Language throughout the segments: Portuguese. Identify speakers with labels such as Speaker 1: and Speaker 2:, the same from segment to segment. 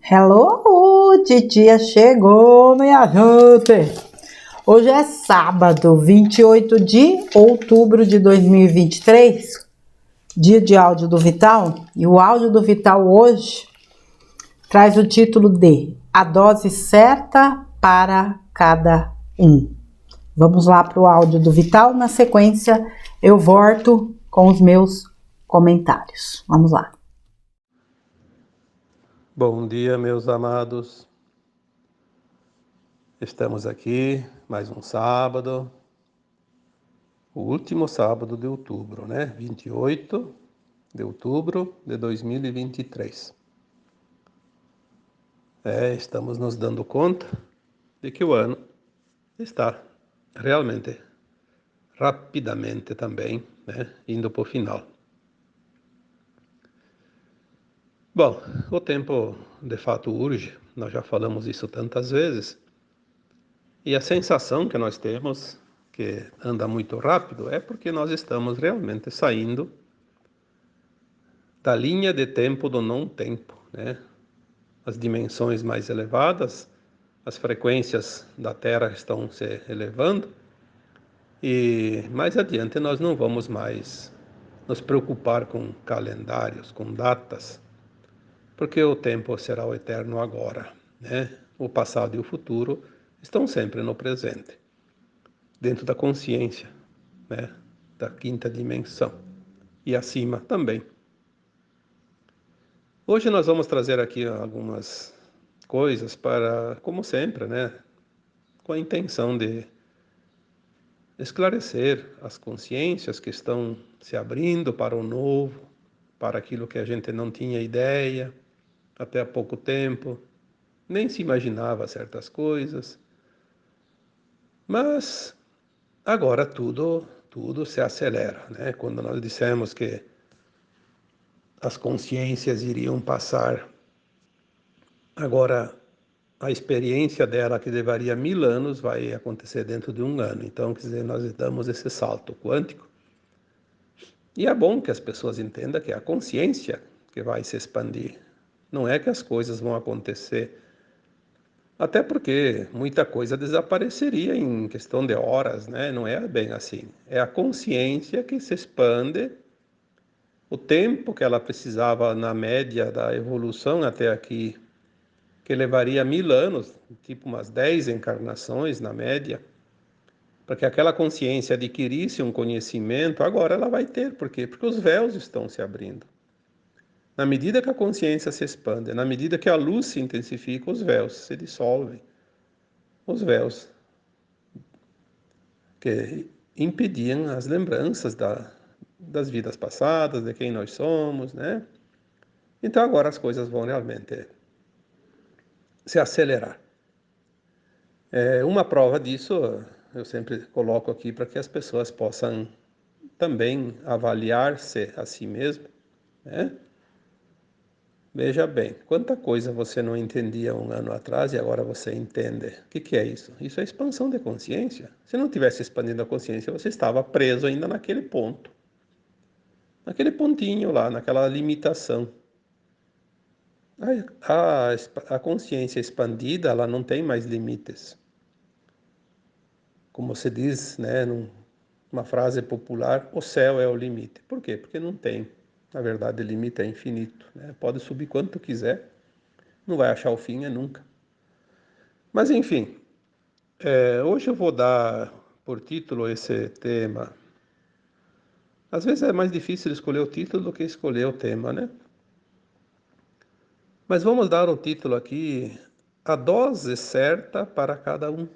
Speaker 1: Hello, titia chegou, minha gente! Hoje é sábado, 28 de outubro de 2023, dia de áudio do Vital, e o áudio do Vital hoje traz o título de A Dose Certa para Cada Um. Vamos lá para o áudio do Vital, na sequência eu volto com os meus comentários. Vamos lá.
Speaker 2: Bom dia, meus amados. Estamos aqui, mais um sábado, o último sábado de outubro, né? 28 de outubro de 2023. Estamos nos dando conta de que o ano está realmente, rapidamente também, né? Indo para o final. Bom, o tempo de fato urge, nós já falamos isso tantas vezes, e a sensação que nós temos que anda muito rápido é porque nós estamos realmente saindo da linha de tempo do não-tempo, né? As dimensões mais elevadas, as frequências da Terra estão se elevando e mais adiante nós não vamos mais nos preocupar com calendários, com datas, porque o tempo será o eterno agora, né? O passado e o futuro estão sempre no presente, dentro da consciência, né? Da quinta dimensão e acima também. Hoje nós vamos trazer aqui algumas coisas para, como sempre, né? Com a intenção de esclarecer as consciências que estão se abrindo para o novo, para aquilo que a gente não tinha ideia até há pouco tempo, nem se imaginava certas coisas. Mas agora tudo se acelera, né? Quando nós dissemos que as consciências iriam passar agora, a experiência dela, que levaria 1000 anos, vai acontecer dentro de um ano. Então, quer dizer, nós damos esse salto quântico. E é bom que as pessoas entendam que é a consciência que vai se expandir. Não é que as coisas vão acontecer. Até porque muita coisa desapareceria em questão de horas, né? Não é bem assim. É a consciência que se expande. O tempo que ela precisava na média da evolução até aqui, que levaria 1000 anos, tipo umas 10 encarnações na média, para que aquela consciência adquirisse um conhecimento, agora ela vai ter. Por quê? Porque os véus estão se abrindo. Na medida que a consciência se expande, na medida que a luz se intensifica, os véus se dissolvem. Os véus que impediam as lembranças das vidas passadas, de quem nós somos, né? Então agora as coisas vão realmente se acelerar. Uma prova disso eu sempre coloco aqui para que as pessoas possam também avaliar-se a si mesmo, né? Veja bem, quanta coisa você não entendia um ano atrás e agora você entende. O que é isso? Isso é expansão de consciência. Se não tivesse expandido a consciência, você estava preso ainda naquele ponto. Naquele pontinho lá, naquela limitação. A consciência expandida, ela não tem mais limites. Como se diz, né, numa frase popular, o céu é o limite. Por quê? Porque não tem. Na verdade, o limite é infinito, né? Pode subir quanto quiser, não vai achar o fim, nunca. Mas, enfim, hoje eu vou dar por título esse tema. Às vezes é mais difícil escolher o título do que escolher o tema, né? Mas vamos dar o título aqui, A Dose Certa para Cada Um.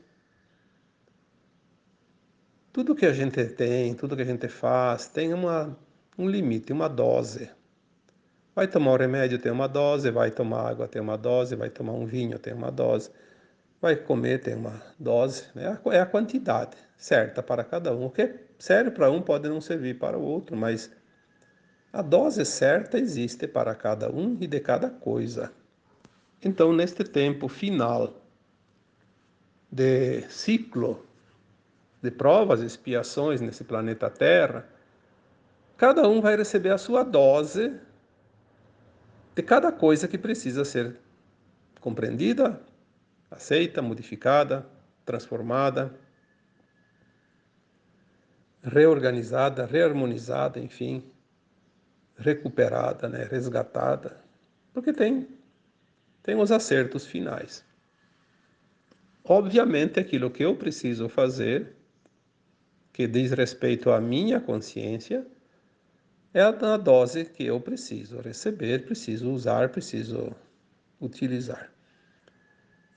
Speaker 2: Tudo que a gente tem, tudo que a gente faz, tem um limite, uma dose. Vai tomar um remédio, tem uma dose. Vai tomar água, tem uma dose. Vai tomar um vinho, tem uma dose. Vai comer, tem uma dose. Né? É a quantidade certa para cada um. O que serve para um pode não servir para o outro, mas a dose certa existe para cada um e de cada coisa. Então, neste tempo final de ciclo de provas e expiações nesse planeta Terra, cada um vai receber a sua dose de cada coisa que precisa ser compreendida, aceita, modificada, transformada, reorganizada, reharmonizada, enfim, recuperada, né, resgatada, porque tem os acertos finais. Obviamente, aquilo que eu preciso fazer, que diz respeito à minha consciência, é a dose que eu preciso receber, preciso usar, preciso utilizar.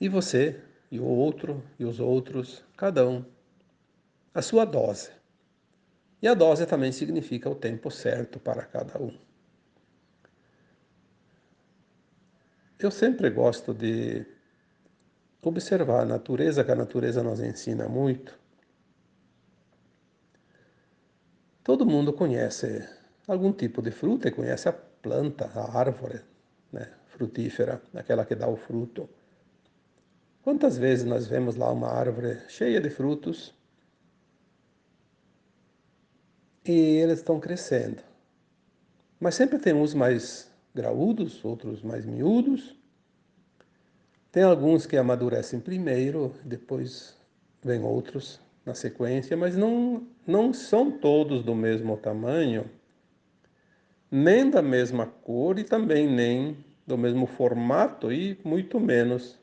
Speaker 2: E você, e o outro, e os outros, cada um, a sua dose. E a dose também significa o tempo certo para cada um. Eu sempre gosto de observar a natureza, que a natureza nos ensina muito. Todo mundo conhece algum tipo de fruta e conhece a planta, a árvore, né, frutífera, aquela que dá o fruto. Quantas vezes nós vemos lá uma árvore cheia de frutos e eles estão crescendo? Mas sempre tem uns mais graúdos, outros mais miúdos. Tem alguns que amadurecem primeiro, depois vem outros na sequência, mas não são todos do mesmo tamanho, nem da mesma cor e também nem do mesmo formato e muito menos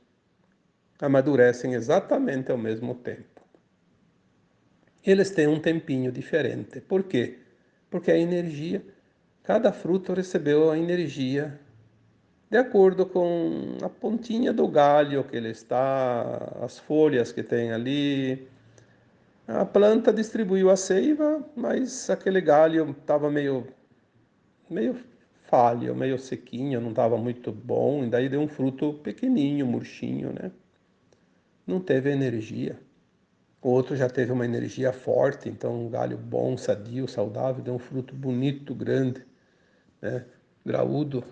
Speaker 2: amadurecem exatamente ao mesmo tempo. Eles têm um tempinho diferente. Por quê? Porque a energia, cada fruto recebeu a energia de acordo com a pontinha do galho que ele está, as folhas que tem ali. A planta distribuiu a seiva, mas aquele galho estava meio falho, meio sequinho, não estava muito bom, e daí deu um fruto pequenininho, murchinho, né? Não teve energia. O outro já teve uma energia forte, então um galho bom, sadio, saudável, deu um fruto bonito, grande, né? Graúdo.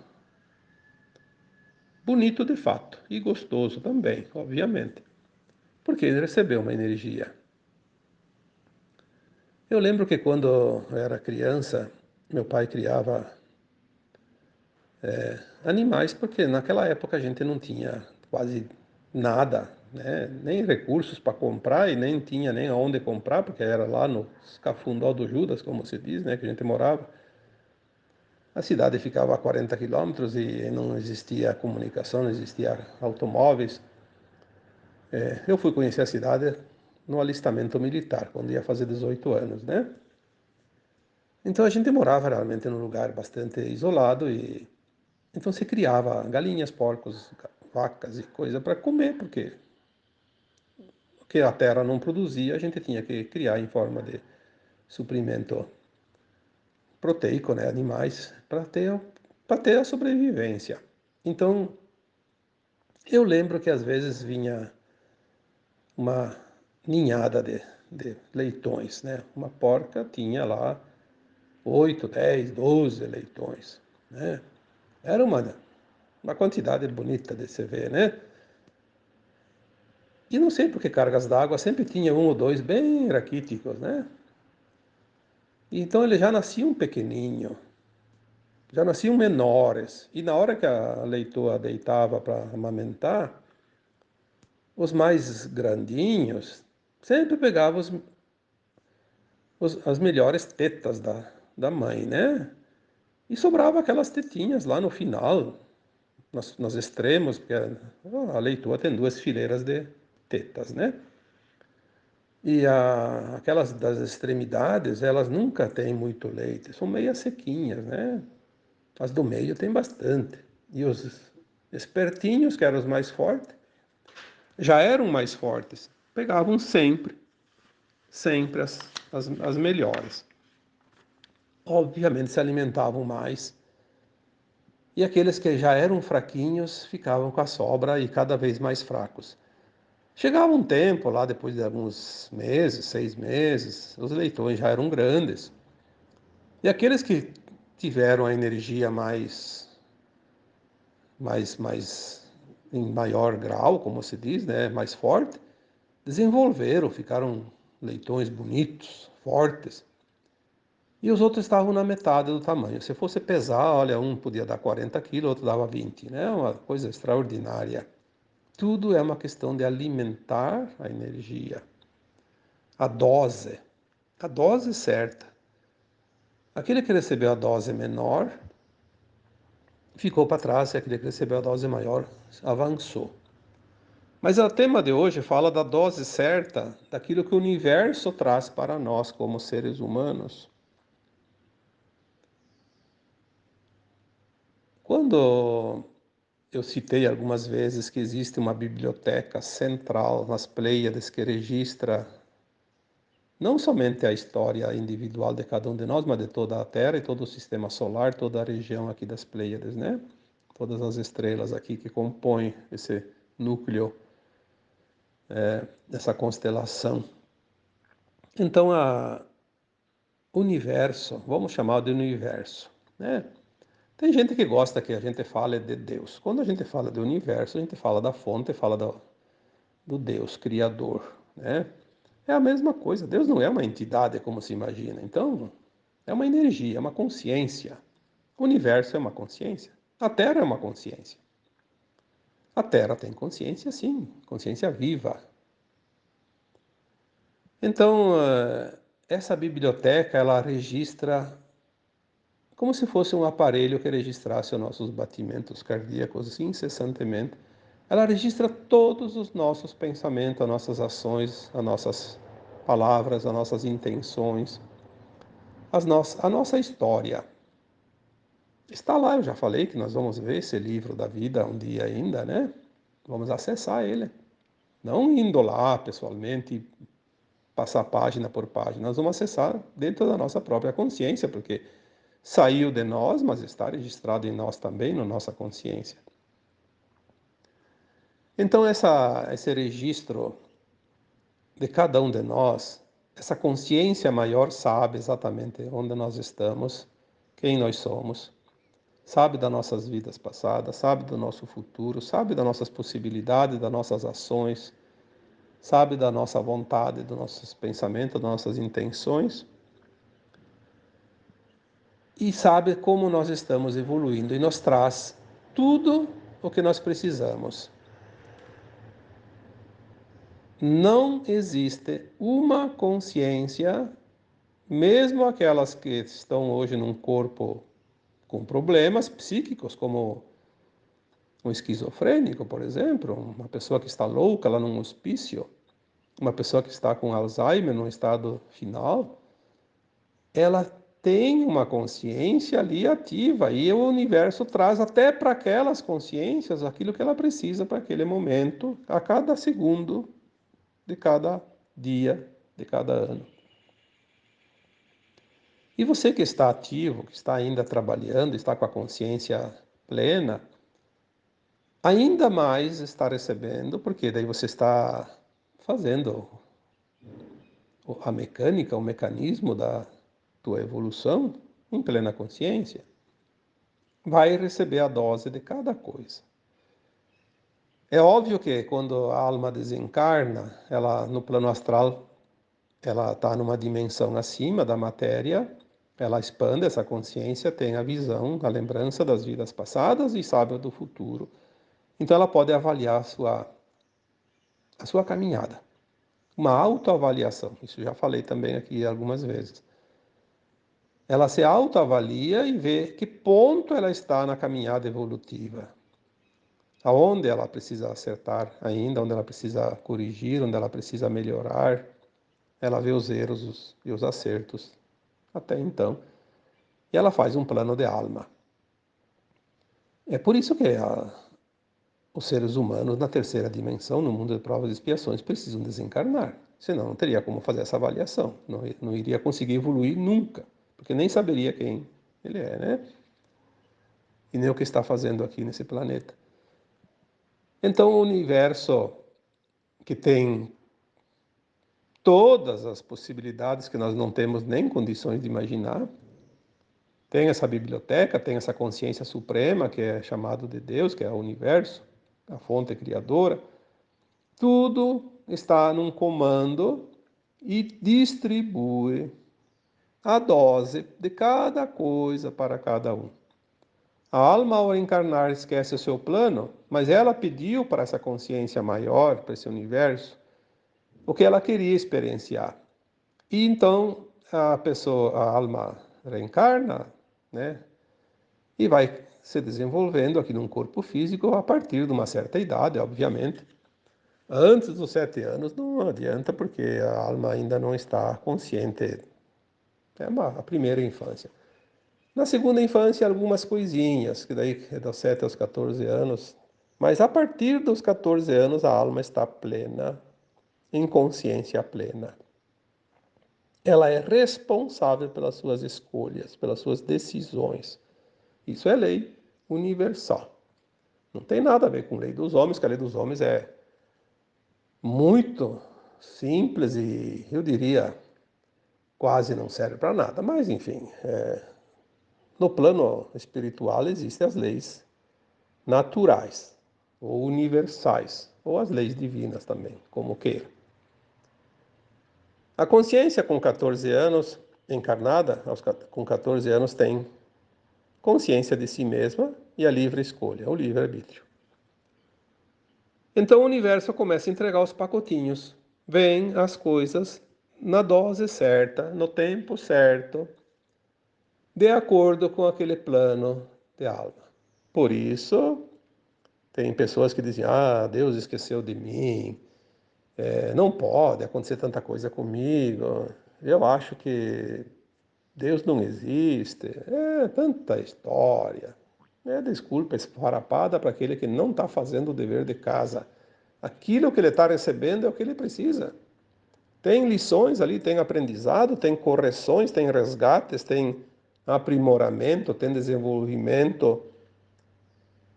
Speaker 2: Bonito de fato e gostoso também, obviamente, porque ele recebeu uma energia. Eu lembro que quando eu era criança, meu pai criava animais, porque naquela época a gente não tinha quase nada, né? Nem recursos para comprar e nem tinha nem aonde comprar, porque era lá no Cafundó do Judas, como se diz, né? Que a gente morava. A cidade ficava a 40 quilômetros e não existia comunicação, não existia automóveis. Eu fui conhecer a cidade no alistamento militar, quando ia fazer 18 anos, né? Então a gente morava realmente num lugar bastante isolado e então se criava galinhas, porcos, vacas e coisa para comer, porque o que a terra não produzia, a gente tinha que criar em forma de suprimento proteico, né, animais, para ter a sobrevivência. Então, eu lembro que às vezes vinha uma ninhada de leitões, né? Uma porca tinha lá 8, 10, 12 leitões, né? Era uma quantidade bonita de se ver, né? E não sei por que cargas d'água sempre tinha um ou dois bem raquíticos, né? Então eles já nasciam pequenininho, já nasciam menores. E na hora que a leitoa deitava para amamentar, os mais grandinhos sempre pegavam as melhores tetas da mãe, né? E sobrava aquelas tetinhas lá no final, nos extremos, porque a leitoa tem duas fileiras de tetas, né? E aquelas das extremidades, elas nunca têm muito leite, são meio sequinhas, né? As do meio tem bastante. E os espertinhos, que eram os mais fortes, já eram mais fortes, pegavam sempre as melhores. Obviamente se alimentavam mais. E aqueles que já eram fraquinhos ficavam com a sobra e cada vez mais fracos. Chegava um tempo, lá depois de alguns meses, 6 meses, os leitões já eram grandes. E aqueles que tiveram a energia mais em maior grau, como se diz, né, mais forte, desenvolveram, ficaram leitões bonitos, fortes. E os outros estavam na metade do tamanho. Se fosse pesar, olha, um podia dar 40 quilos, outro dava 20, né? Uma coisa extraordinária. Tudo é uma questão de alimentar a energia, a dose certa. Aquele que recebeu a dose menor ficou para trás e aquele que recebeu a dose maior avançou. Mas o tema de hoje fala da dose certa daquilo que o universo traz para nós como seres humanos. Quando eu citei algumas vezes que existe uma biblioteca central nas Pleiades que registra não somente a história individual de cada um de nós, mas de toda a Terra e todo o sistema solar, toda a região aqui das Pleiades, né? Todas as estrelas aqui que compõem esse núcleo, dessa constelação. Então, o universo, vamos chamar de universo, né? Tem gente que gosta que a gente fale de Deus. Quando a gente fala de universo, a gente fala da fonte, fala do Deus Criador, né? É a mesma coisa. Deus não é uma entidade como se imagina. Então, é uma energia, é uma consciência. O universo é uma consciência. A Terra é uma consciência. A Terra tem consciência, sim, consciência viva. Então, essa biblioteca, ela registra como se fosse um aparelho que registrasse os nossos batimentos cardíacos assim, incessantemente. Ela registra todos os nossos pensamentos, as nossas ações, as nossas palavras, as nossas intenções, a nossa história. Está lá, eu já falei que nós vamos ver esse livro da vida um dia ainda, né? Vamos acessar ele. Não indo lá pessoalmente, passar página por página, nós vamos acessar dentro da nossa própria consciência, porque saiu de nós, mas está registrado em nós também, na nossa consciência. Então, esse registro de cada um de nós, essa consciência maior sabe exatamente onde nós estamos, quem nós somos, sabe das nossas vidas passadas, sabe do nosso futuro, sabe das nossas possibilidades, das nossas ações, sabe da nossa vontade, dos nossos pensamentos, das nossas intenções e sabe como nós estamos evoluindo e nos traz tudo o que nós precisamos. Não existe uma consciência, mesmo aquelas que estão hoje num corpo com problemas psíquicos, como um esquizofrênico, por exemplo, uma pessoa que está louca lá num hospício, uma pessoa que está com Alzheimer num estado final, ela tem uma consciência ali ativa e o universo traz até para aquelas consciências aquilo que ela precisa para aquele momento, a cada segundo de cada dia, de cada ano. E você que está ativo, que está ainda trabalhando, está com a consciência plena, ainda mais está recebendo, porque daí você está fazendo a mecânica, o mecanismo da tua evolução em plena consciência. Vai receber a dose de cada coisa. É óbvio que quando a alma desencarna, ela no plano astral, ela está numa dimensão acima da matéria, ela expande essa consciência, tem a visão, a lembrança das vidas passadas e sabe do futuro. Então ela pode avaliar a sua caminhada. Uma autoavaliação, isso já falei também aqui algumas vezes. Ela se autoavalia e vê que ponto ela está na caminhada evolutiva. Aonde ela precisa acertar ainda, onde ela precisa corrigir, onde ela precisa melhorar. Ela vê os erros e os acertos até então. E ela faz um plano de alma. É por isso que os seres humanos na terceira dimensão, no mundo de provas e expiações, precisam desencarnar. Senão não teria como fazer essa avaliação. Não iria conseguir evoluir nunca. Porque nem saberia quem ele é, né? E nem o que está fazendo aqui nesse planeta. Então o universo que tem todas as possibilidades que nós não temos nem condições de imaginar, tem essa biblioteca, tem essa consciência suprema que é chamado de Deus, que é o universo, a fonte criadora. Tudo está num comando e distribui a dose de cada coisa para cada um. A alma, ao encarnar, esquece o seu plano, mas ela pediu para essa consciência maior, para esse universo, o que ela queria experienciar. E então a pessoa, a alma reencarna, né? E vai se desenvolvendo aqui num corpo físico a partir de uma certa idade, obviamente. Antes dos 7 anos não adianta, porque a alma ainda não está consciente. É a primeira infância. Na segunda infância, algumas coisinhas, que daí é dos 7 aos 14 anos. Mas a partir dos 14 anos, a alma está plena, em consciência plena. Ela é responsável pelas suas escolhas, pelas suas decisões. Isso é lei universal. Não tem nada a ver com a lei dos homens, que a lei dos homens é muito simples e, eu diria, quase não serve para nada. Mas, enfim, no plano espiritual existem as leis naturais, ou universais, ou as leis divinas também, como queira. A consciência com 14 anos, encarnada, com 14 anos, tem consciência de si mesma e a livre escolha, o livre-arbítrio. Então o universo começa a entregar os pacotinhos. Vem as coisas na dose certa, no tempo certo, de acordo com aquele plano de alma. Por isso, tem pessoas que dizem, Deus esqueceu de mim, não pode acontecer tanta coisa comigo, eu acho que Deus não existe, tanta história. Desculpa esfarrapada para aquele que não está fazendo o dever de casa. Aquilo que ele está recebendo é o que ele precisa. Tem lições ali, tem aprendizado, tem correções, tem resgates, tem aprimoramento, tem desenvolvimento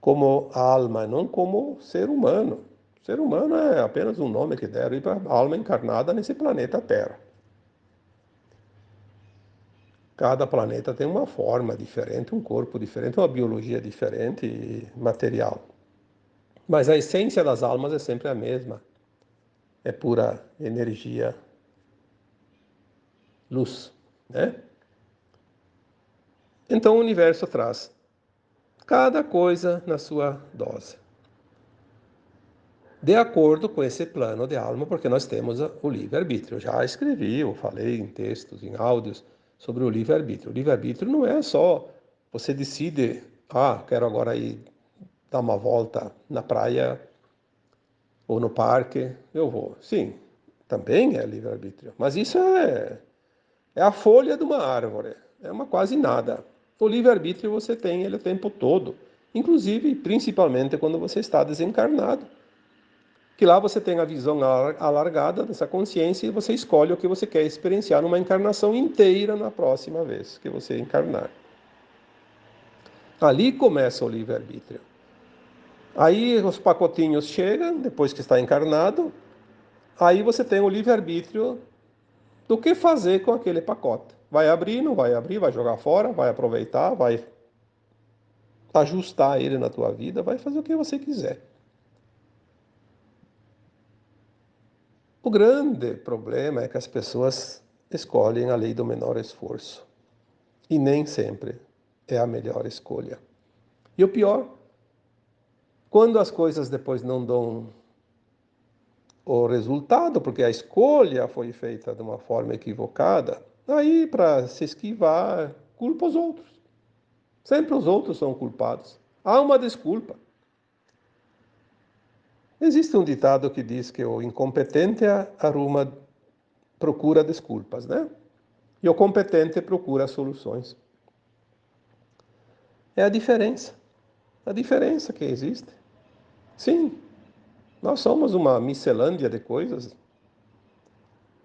Speaker 2: como alma, não como ser humano. Ser humano é apenas um nome que deram para a alma encarnada nesse planeta Terra. Cada planeta tem uma forma diferente, um corpo diferente, uma biologia diferente e material. Mas a essência das almas é sempre a mesma. É pura energia, luz, né? Então o universo traz cada coisa na sua dose. De acordo com esse plano de alma, porque nós temos o livre-arbítrio. Eu já escrevi, eu falei em textos, em áudios, sobre o livre-arbítrio. O livre-arbítrio não é só você decide, quero agora ir dar uma volta na praia ou no parque, eu vou. Sim, também é livre-arbítrio. Mas isso é a folha de uma árvore, é uma quase nada. O livre-arbítrio você tem ele o tempo todo, inclusive, principalmente quando você está desencarnado. Que lá você tem a visão alargada dessa consciência e você escolhe o que você quer experienciar numa encarnação inteira na próxima vez que você encarnar. Ali começa o livre-arbítrio. Aí os pacotinhos chegam, depois que está encarnado, aí você tem o livre-arbítrio do que fazer com aquele pacote. Vai abrir, não vai abrir, vai jogar fora, vai aproveitar, vai ajustar ele na tua vida, vai fazer o que você quiser. O grande problema é que as pessoas escolhem a lei do menor esforço. E nem sempre é a melhor escolha. E o pior, quando as coisas depois não dão o resultado, porque a escolha foi feita de uma forma equivocada, aí para se esquivar, culpa os outros. Sempre os outros são culpados. Há uma desculpa. Existe um ditado que diz que o incompetente procura desculpas, né? E o competente procura soluções. É a diferença que existe. Sim, nós somos uma miscelânea de coisas.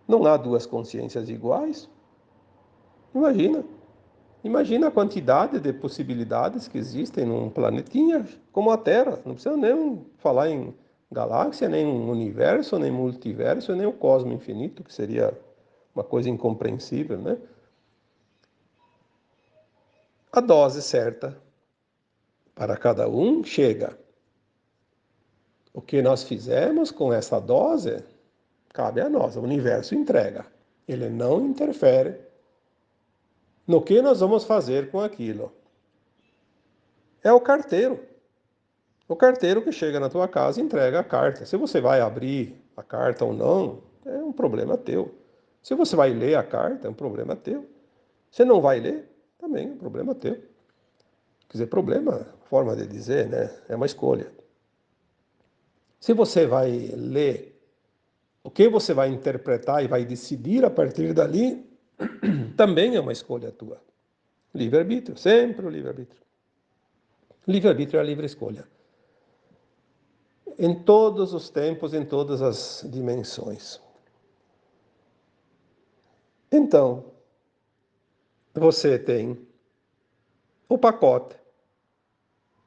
Speaker 2: Não há duas consciências iguais. Imagina. Imagina a quantidade de possibilidades que existem num planetinha como a Terra. Não precisa nem falar em galáxia, nem universo, nem multiverso, nem o cosmo infinito, que seria uma coisa incompreensível, né? A dose certa para cada um chega. O que nós fizemos com essa dose cabe a nós. O universo entrega. Ele não interfere no que nós vamos fazer com aquilo. É o carteiro. O carteiro que chega na tua casa e entrega a carta. Se você vai abrir a carta ou não, é um problema teu. Se você vai ler a carta, é um problema teu. Se não vai ler, também é um problema teu. Quer dizer, problema, forma de dizer, né? É uma escolha. Se você vai ler, o que você vai interpretar e vai decidir a partir dali, também é uma escolha tua. Livre-arbítrio, sempre o livre-arbítrio. Livre-arbítrio é a livre escolha. Em todos os tempos, em todas as dimensões. Então, você tem o pacote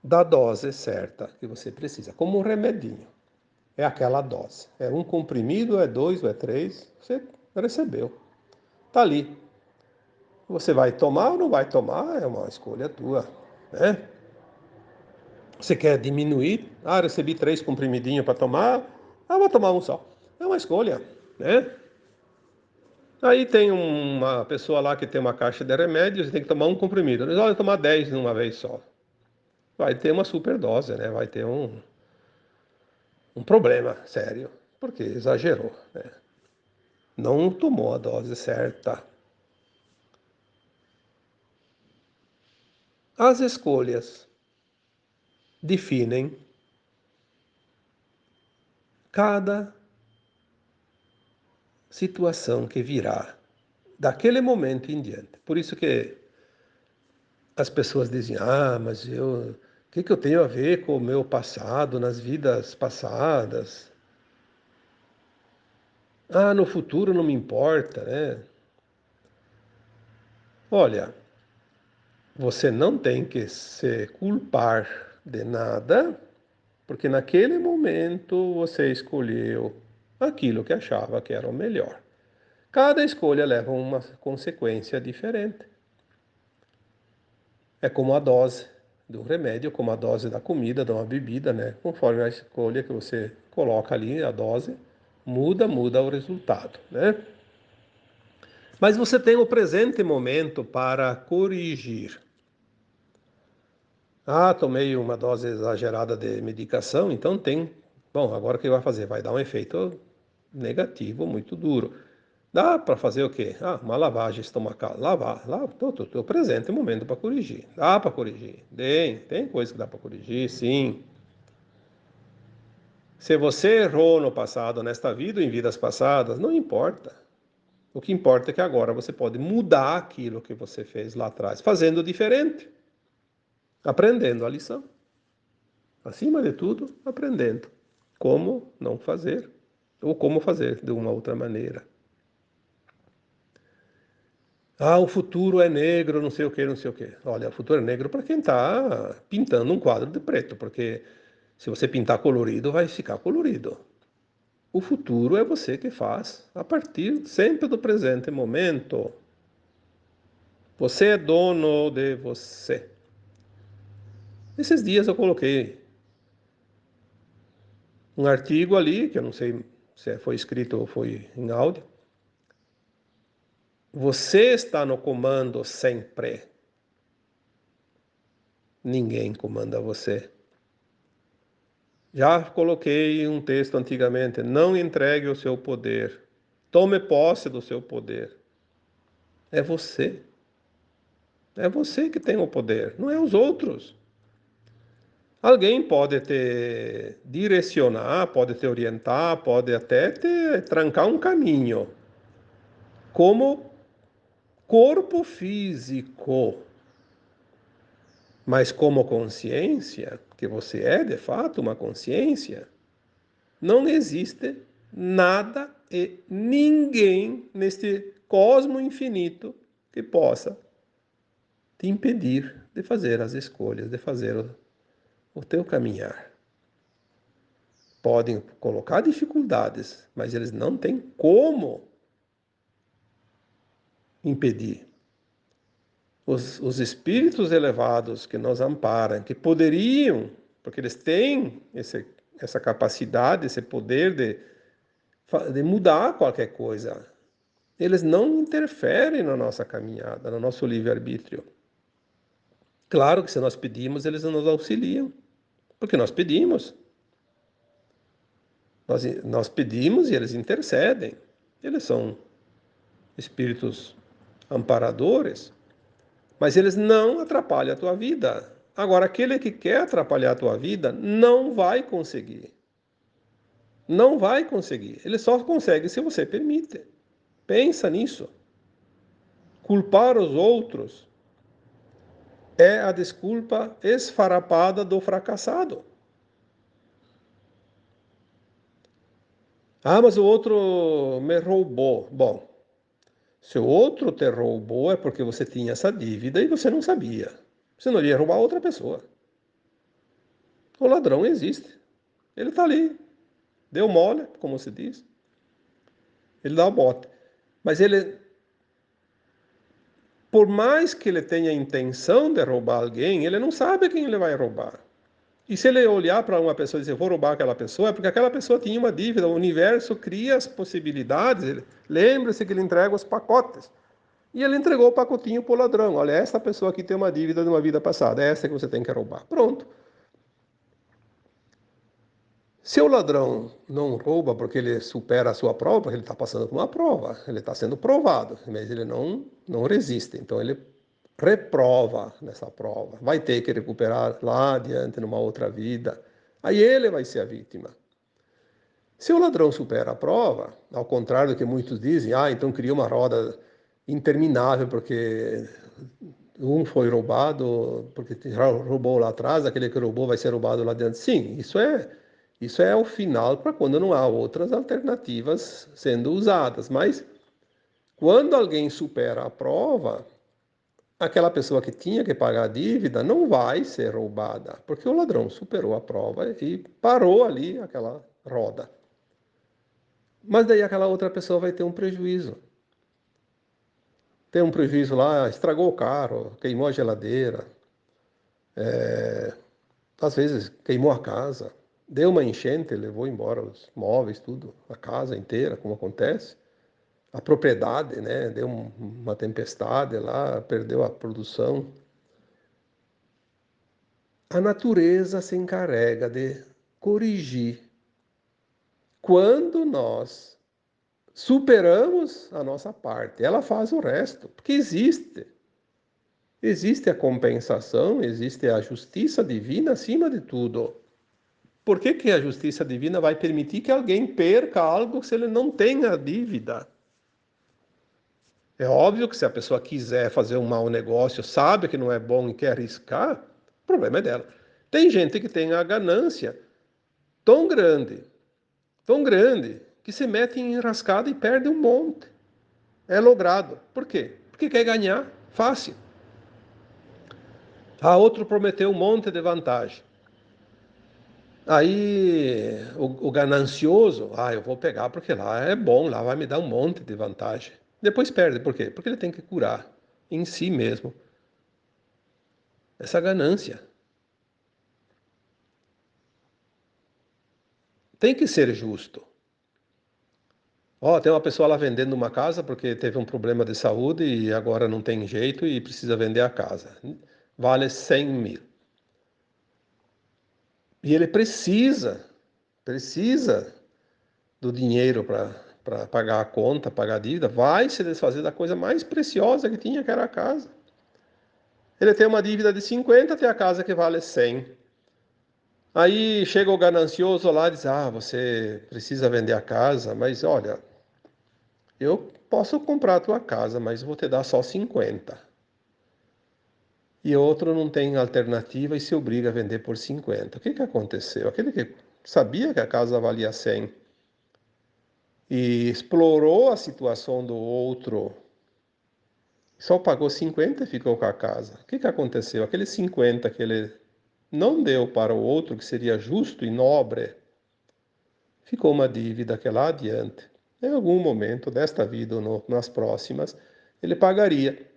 Speaker 2: da dose certa que você precisa, como um remedinho. É aquela dose. É um comprimido, é dois, ou é três, você recebeu. Tá ali. Você vai tomar ou não vai tomar, é uma escolha tua, né? Você quer diminuir? Ah, recebi 3 comprimidinhos para tomar. Ah, vou tomar um só. É uma escolha, né? Aí tem uma pessoa lá que tem uma caixa de remédios e tem que tomar um comprimido. Eles vão tomar 10 de uma vez só. Vai ter uma superdose, né? Vai ter um problema sério, porque exagerou, né? Não tomou a dose certa. As escolhas definem cada situação que virá daquele momento em diante. Por isso que as pessoas dizem: ah, mas o que eu tenho a ver com o meu passado, nas vidas passadas? Ah, no futuro não me importa, né? Olha, você não tem que se culpar de nada, porque naquele momento você escolheu aquilo que achava que era o melhor. Cada escolha leva a uma consequência diferente. É como a dose do remédio, como a dose da comida, de uma bebida, né? Conforme a escolha que você coloca ali, a dose, muda o resultado, né? Mas você tem o presente momento para corrigir. Ah, tomei uma dose exagerada de medicação, então tem. Bom, agora o que vai fazer? Vai dar um efeito negativo muito duro. Dá para fazer o quê? Ah, uma lavagem estomacal. Lavar, tô presente no momento para corrigir. Dá para corrigir. Tem coisa que dá para corrigir, sim. Se você errou no passado, nesta vida ou em vidas passadas, não importa. O que importa é que agora você pode mudar aquilo que você fez lá atrás, fazendo diferente, aprendendo a lição. Acima de tudo, aprendendo como não fazer ou como fazer de uma outra maneira. Ah, o futuro é negro, não sei o que, não sei o que. Olha, o futuro é negro para quem está pintando um quadro de preto, porque se você pintar colorido, vai ficar colorido. O futuro é você que faz a partir sempre do presente momento. Você é dono de você. Esses dias eu coloquei um artigo ali, que eu não sei se foi escrito ou foi em áudio. Você está no comando sempre. Ninguém comanda você. Já coloquei um texto antigamente: não entregue o seu poder. Tome posse do seu poder. É você. É você que tem o poder, não é os outros. Alguém pode te direcionar, pode te orientar, pode até te trancar um caminho. Como corpo físico, mas como consciência, que você é de fato uma consciência, não existe nada e ninguém neste cosmo infinito que possa te impedir de fazer as escolhas, de fazer o teu caminhar. Podem colocar dificuldades, mas eles não têm como impedir. Os espíritos elevados que nos amparam, que poderiam, porque eles têm essa capacidade, esse poder de mudar qualquer coisa, eles não interferem na nossa caminhada, no nosso livre-arbítrio. Claro que se nós pedimos, eles nos auxiliam, porque nós pedimos. Nós pedimos e eles intercedem. Eles são espíritos amparadores, mas eles não atrapalham a tua vida. Agora, aquele que quer atrapalhar a tua vida não vai conseguir. Não vai conseguir. Ele só consegue se você permite. Pensa nisso. Culpar os outros é a desculpa esfarrapada do fracassado. Ah, mas o outro me roubou. Bom, se o outro te roubou é porque você tinha essa dívida e você não sabia. Você não iria roubar outra pessoa. O ladrão existe. Ele está ali. Deu mole, como se diz. Ele dá o bote. Mas ele, por mais que ele tenha a intenção de roubar alguém, ele não sabe quem ele vai roubar. E se ele olhar para uma pessoa e dizer, vou roubar aquela pessoa, é porque aquela pessoa tinha uma dívida. O universo cria as possibilidades. Lembre-se que ele entrega os pacotes. E ele entregou o pacotinho para o ladrão. Olha, essa pessoa aqui tem uma dívida de uma vida passada. É essa que você tem que roubar. Pronto. Se o ladrão não rouba porque ele supera a sua prova, porque ele está passando por uma prova, ele está sendo provado, mas ele não resiste. Então ele reprova nessa prova. Vai ter que recuperar lá adiante, numa outra vida. Aí ele vai ser a vítima. Se o ladrão supera a prova, ao contrário do que muitos dizem, então cria uma roda interminável, porque um foi roubado, porque roubou lá atrás, aquele que roubou vai ser roubado lá adiante. Sim, isso é o final para quando não há outras alternativas sendo usadas. Mas quando alguém supera a prova, aquela pessoa que tinha que pagar a dívida não vai ser roubada, porque o ladrão superou a prova e parou ali aquela roda. Mas daí aquela outra pessoa vai ter um prejuízo. Tem um prejuízo lá, estragou o carro, queimou a geladeira, às vezes queimou a casa, deu uma enchente, levou embora os móveis, tudo, a casa inteira, como acontece. A propriedade, né, deu uma tempestade lá, perdeu a produção. A natureza se encarrega de corrigir quando nós superamos a nossa parte. Ela faz o resto, porque existe. Existe a compensação, existe a justiça divina acima de tudo. Por que que a justiça divina vai permitir que alguém perca algo se ele não tem a dívida? É óbvio que se a pessoa quiser fazer um mau negócio, sabe que não é bom e quer arriscar, o problema é dela. Tem gente que tem a ganância tão grande, que se mete em enrascada e perde um monte. É logrado. Por quê? Porque quer ganhar fácil. Outro prometeu um monte de vantagem. Aí o ganancioso, eu vou pegar porque lá é bom, lá vai me dar um monte de vantagem. Depois perde, por quê? Porque ele tem que curar em si mesmo essa ganância. Tem que ser justo. Tem uma pessoa lá vendendo uma casa porque teve um problema de saúde e agora não tem jeito e precisa vender a casa. Vale 100 mil. E ele precisa do dinheiro para pagar a conta, pagar a dívida, vai se desfazer da coisa mais preciosa que tinha, que era a casa. Ele tem uma dívida de 50, tem a casa que vale 100. Aí chega o ganancioso lá e diz: você precisa vender a casa, mas olha, eu posso comprar a tua casa, mas vou te dar só 50. E outro não tem alternativa e se obriga a vender por 50. O que que aconteceu? Aquele que sabia que a casa valia 100 e explorou a situação do outro, só pagou 50 e ficou com a casa. O que que aconteceu? Aqueles 50 que ele não deu para o outro, que seria justo e nobre, ficou uma dívida que lá adiante, em algum momento desta vida ou nas próximas, ele pagaria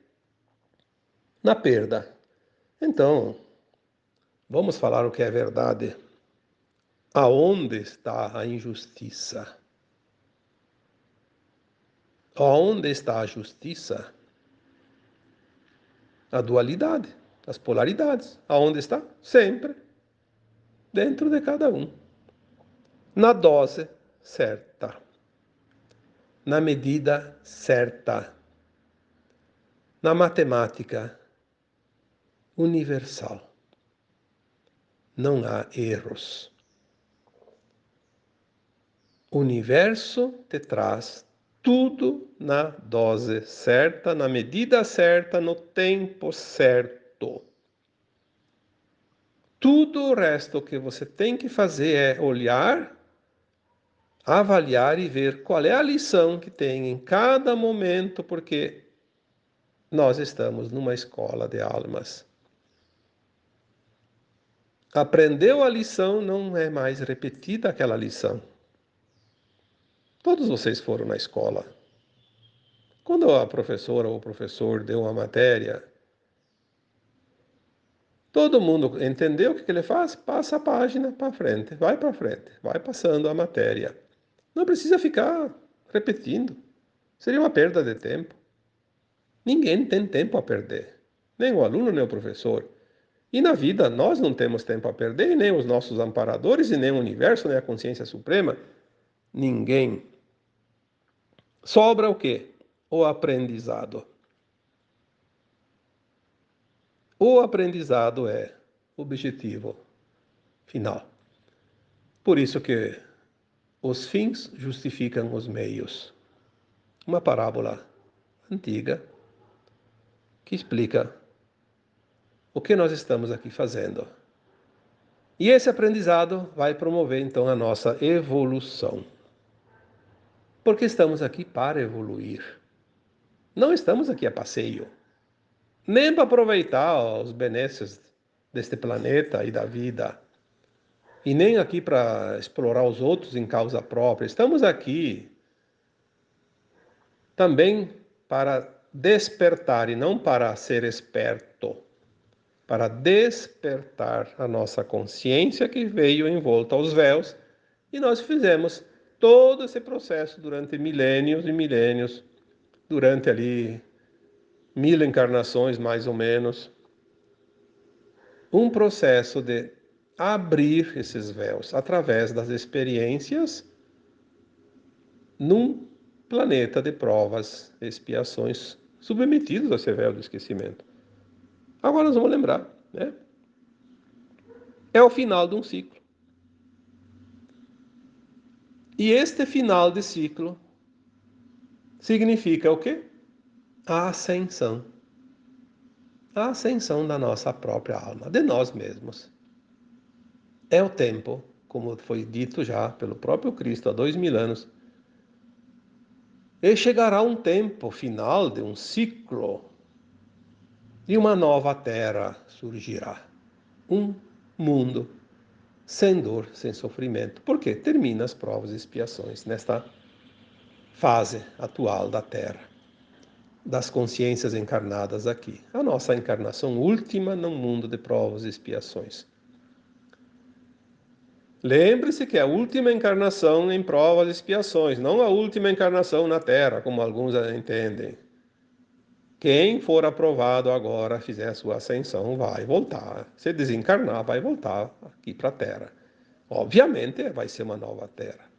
Speaker 2: na perda. Então, vamos falar o que é verdade. Aonde está a injustiça? Aonde está a justiça? A dualidade. as polaridades. Aonde está? Sempre dentro de cada um. Na dose certa. Na medida certa. Na matemática universal. Não há erros. O universo te traz tudo na dose certa, na medida certa, no tempo certo. Tudo o resto que você tem que fazer é olhar, avaliar e ver qual é a lição que tem em cada momento, porque nós estamos numa escola de almas. Aprendeu a lição, não é mais repetida aquela lição. Todos vocês foram na escola. Quando a professora ou o professor deu uma matéria, todo mundo entendeu o que ele faz? Passa a página para frente, vai passando a matéria. Não precisa ficar repetindo. Seria uma perda de tempo. Ninguém tem tempo a perder. Nem o aluno, nem o professor. E na vida nós não temos tempo a perder, e nem os nossos amparadores, e nem o universo, nem a consciência suprema. Ninguém. Sobra o quê? O aprendizado. O aprendizado é o objetivo final. Por isso que os fins justificam os meios. Uma parábola antiga que explica o que nós estamos aqui fazendo. E esse aprendizado vai promover então a nossa evolução. Porque estamos aqui para evoluir. Não estamos aqui a passeio, nem para aproveitar os benefícios deste planeta e da vida, e nem aqui para explorar os outros em causa própria. Estamos aqui também para despertar e não para ser esperto, para despertar a nossa consciência que veio envolta aos véus, e nós fizemos todo esse processo durante milênios e milênios, durante ali 1000 encarnações mais ou menos, um processo de abrir esses véus através das experiências num planeta de provas e expiações submetidos a esse véu do esquecimento. Agora nós vamos lembrar, né? É o final de um ciclo. E este final de ciclo significa o quê? A ascensão. A ascensão da nossa própria alma, de nós mesmos. É o tempo, como foi dito já pelo próprio Cristo há 2000 anos, e chegará um tempo final de um ciclo e uma nova terra surgirá. Um mundo sem dor, sem sofrimento. Por quê? Termina as provas e expiações nesta fase atual da Terra, das consciências encarnadas aqui. A nossa encarnação última num mundo de provas e expiações. Lembre-se que é a última encarnação em provas e expiações, não a última encarnação na Terra, como alguns entendem. Quem for aprovado agora, fizer a sua ascensão, vai voltar. Se desencarnar, vai voltar aqui para a Terra. Obviamente, vai ser uma nova Terra.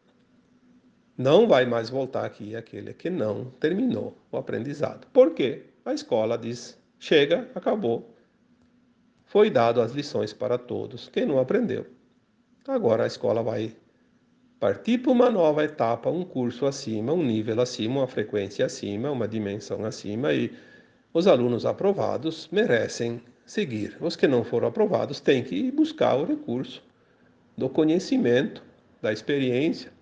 Speaker 2: Não vai mais voltar aqui aquele que não terminou o aprendizado. Por quê? A escola diz, chega, acabou. Foi dado as lições para todos. Quem não aprendeu, agora a escola vai partir para uma nova etapa, um curso acima, um nível acima, uma frequência acima, uma dimensão acima, e os alunos aprovados merecem seguir. Os que não foram aprovados têm que ir buscar o recurso do conhecimento, da experiência,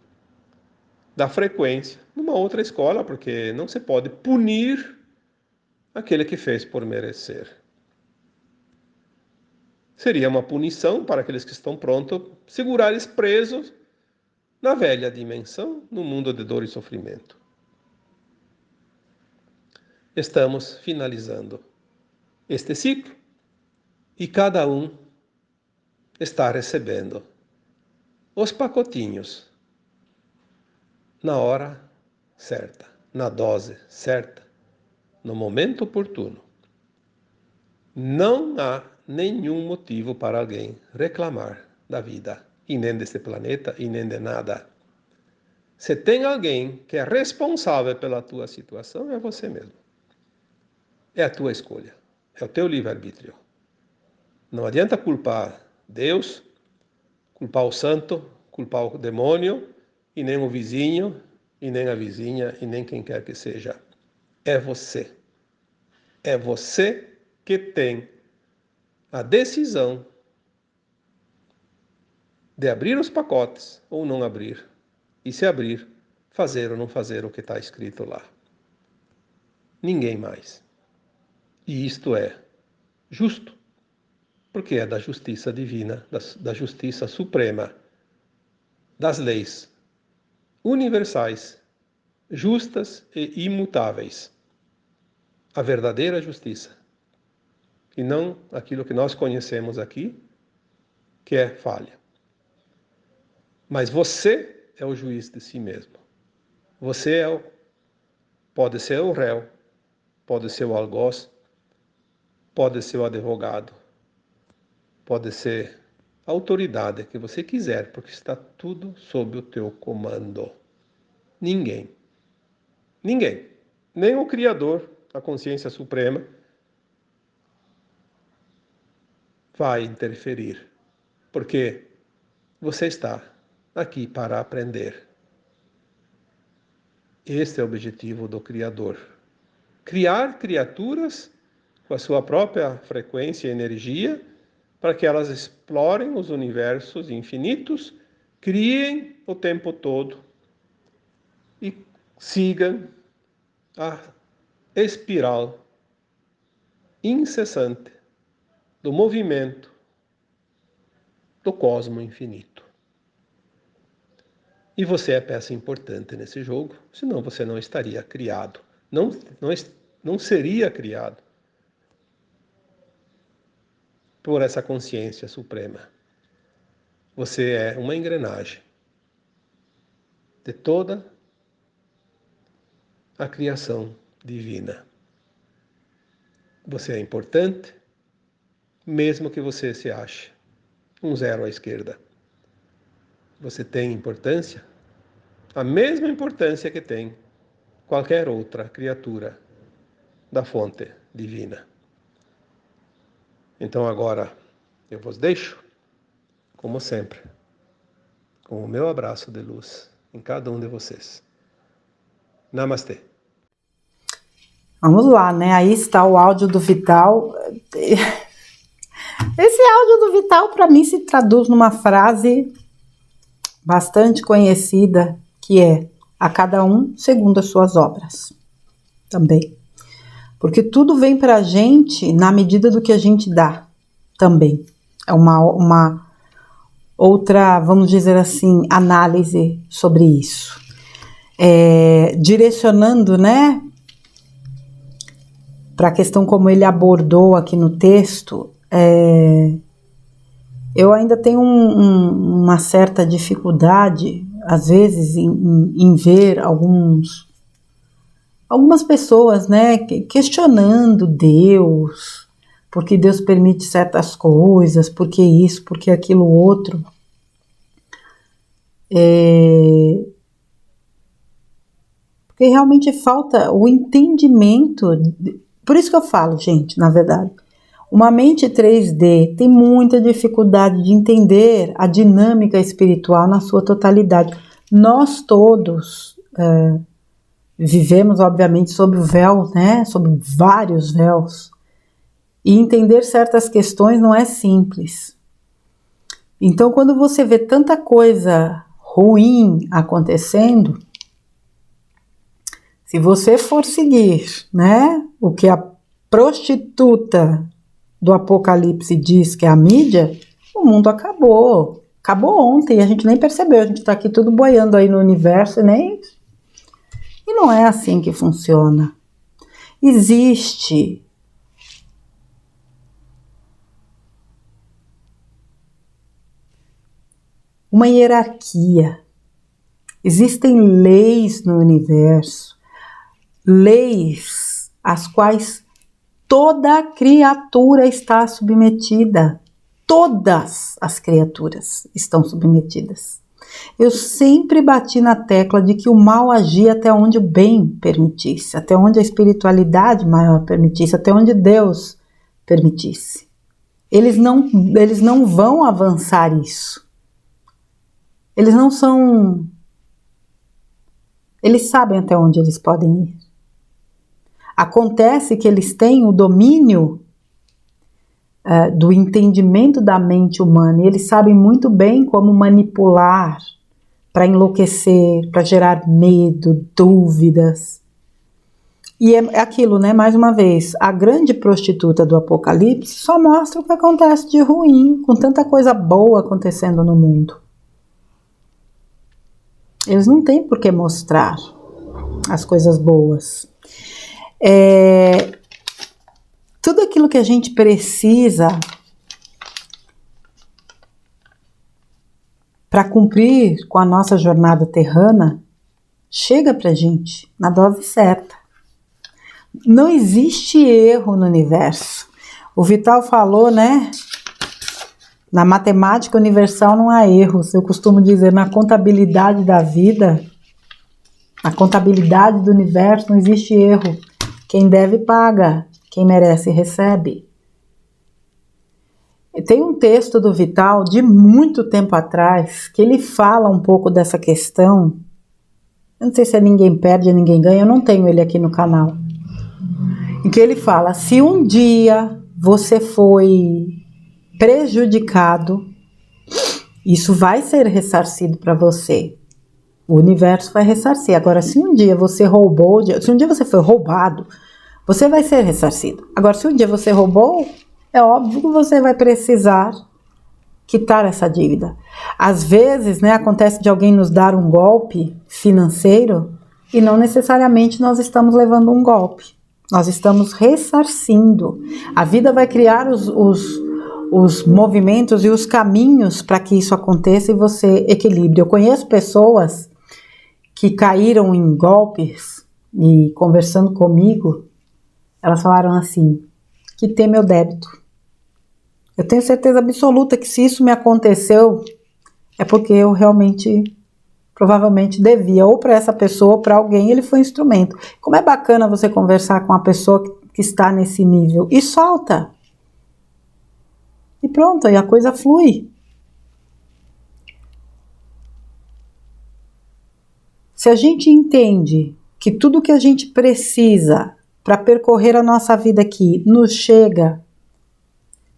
Speaker 2: da frequência, numa outra escola, porque não se pode punir aquele que fez por merecer. Seria uma punição para aqueles que estão prontos segurar eles presos na velha dimensão, no mundo de dor e sofrimento. Estamos finalizando este ciclo e cada um está recebendo os pacotinhos na hora certa, na dose certa, no momento oportuno. Não há nenhum motivo para alguém reclamar da vida, e nem deste planeta, e nem de nada. Se tem alguém que é responsável pela tua situação, é você mesmo. É a tua escolha, é o teu livre-arbítrio. Não adianta culpar Deus, culpar o santo, culpar o demônio, e nem o vizinho, e nem a vizinha, e nem quem quer que seja. É você. É você que tem a decisão de abrir os pacotes ou não abrir. E se abrir, fazer ou não fazer o que está escrito lá. Ninguém mais. E isto é justo, porque é da justiça divina, da justiça suprema, das leis universais, justas e imutáveis. A verdadeira justiça. E não aquilo que nós conhecemos aqui, que é falha. Mas você é o juiz de si mesmo. Você pode ser o réu, pode ser o algoz, pode ser o advogado, pode ser a autoridade que você quiser, porque está tudo sob o teu comando. Ninguém, nem o Criador, a consciência suprema, vai interferir, porque você está aqui para aprender. Este é o objetivo do Criador. Criar criaturas com a sua própria frequência e energia, para que elas explorem os universos infinitos, criem o tempo todo e sigam a espiral incessante do movimento do cosmo infinito. E você é peça importante nesse jogo, senão você não estaria criado. Não seria criado por essa consciência suprema. Você é uma engrenagem de toda a criação divina. Você é importante, mesmo que você se ache um zero à esquerda. Você tem importância, a mesma importância que tem qualquer outra criatura da fonte divina. Então agora eu vos deixo, como sempre, com o meu abraço de luz em cada um de vocês. Namastê.
Speaker 1: Vamos lá, né? Aí está o áudio do Vital. Esse áudio do Vital, para mim, se traduz numa frase bastante conhecida, que é: a cada um segundo as suas obras. Também. Porque tudo vem para a gente na medida do que a gente dá. Também. É uma outra, vamos dizer assim, análise sobre isso. Direcionando, né, para a questão como ele abordou aqui no texto, eu ainda tenho uma certa dificuldade, às vezes, em ver algumas pessoas, né, questionando Deus, porque Deus permite certas coisas, porque isso, porque aquilo outro. Porque realmente falta o entendimento. Por isso que eu falo, gente, na verdade, uma mente 3D tem muita dificuldade de entender a dinâmica espiritual na sua totalidade. Nós todos vivemos, obviamente, sob o véu, né? Sob vários véus. E entender certas questões não é simples. Então, quando você vê tanta coisa ruim acontecendo, se você for seguir, né, o que a prostituta do Apocalipse diz que é a mídia, o mundo acabou. Acabou ontem, a gente nem percebeu, a gente está aqui tudo boiando aí no universo e não é assim que funciona. Existe uma hierarquia, existem leis no universo, leis as quais Toda criatura está submetida. Todas as criaturas estão submetidas. Eu sempre bati na tecla de que o mal agia até onde o bem permitisse, até onde a espiritualidade maior permitisse, até onde Deus permitisse. Eles não vão avançar isso. Eles não são... Eles sabem até onde eles podem ir. Acontece que eles têm o domínio do entendimento da mente humana, e eles sabem muito bem como manipular para enlouquecer, para gerar medo, dúvidas. E é aquilo, né? Mais uma vez, a grande prostituta do Apocalipse só mostra o que acontece de ruim, com tanta coisa boa acontecendo no mundo. Eles não têm por que mostrar as coisas boas. Tudo aquilo que a gente precisa para cumprir com a nossa jornada terrana chega pra gente na dose certa. Não existe erro no universo. O Vital falou, né? Na matemática universal não há erros. Eu costumo dizer, na contabilidade da vida, na contabilidade do universo não existe erro. Quem deve paga, quem merece recebe. Tem um texto do Vital de muito tempo atrás que ele fala um pouco dessa questão. Eu não sei se é ninguém perde, ninguém ganha, eu não tenho ele aqui no canal. Em que ele fala, se um dia você foi prejudicado, isso vai ser ressarcido para você. O universo vai ressarcir. Agora, se um dia você roubou, se um dia você foi roubado, você vai ser ressarcido. Agora, se um dia você roubou, é óbvio que você vai precisar quitar essa dívida. Às vezes, né, acontece de alguém nos dar um golpe financeiro e não necessariamente nós estamos levando um golpe. Nós estamos ressarcindo. A vida vai criar os movimentos e os caminhos para que isso aconteça e você equilibre. Eu conheço pessoas que caíram em golpes e conversando comigo, elas falaram assim, quitei meu débito. Eu tenho certeza absoluta que se isso me aconteceu, é porque eu realmente, provavelmente devia, ou para essa pessoa, ou para alguém, ele foi um instrumento. Como é bacana você conversar com uma pessoa que está nesse nível, e solta. E pronto, aí a coisa flui. Se a gente entende que tudo que a gente precisa para percorrer a nossa vida aqui nos chega,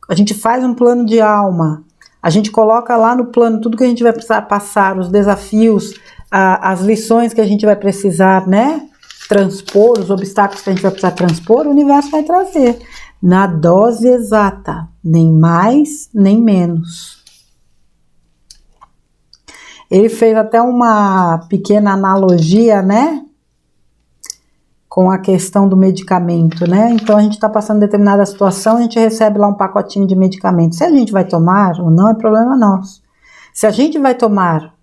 Speaker 1: a gente faz um plano de alma, a gente coloca lá no plano tudo que a gente vai precisar passar, os desafios, as lições que a gente vai precisar, né, transpor, os obstáculos que a gente vai precisar transpor, o universo vai trazer na dose exata, nem mais, nem menos. Ele fez até uma pequena analogia, né, com a questão do medicamento, né? Então a gente está passando determinada situação, a gente recebe lá um pacotinho de medicamento. Se a gente vai tomar ou não, é problema nosso. Se a gente vai tomar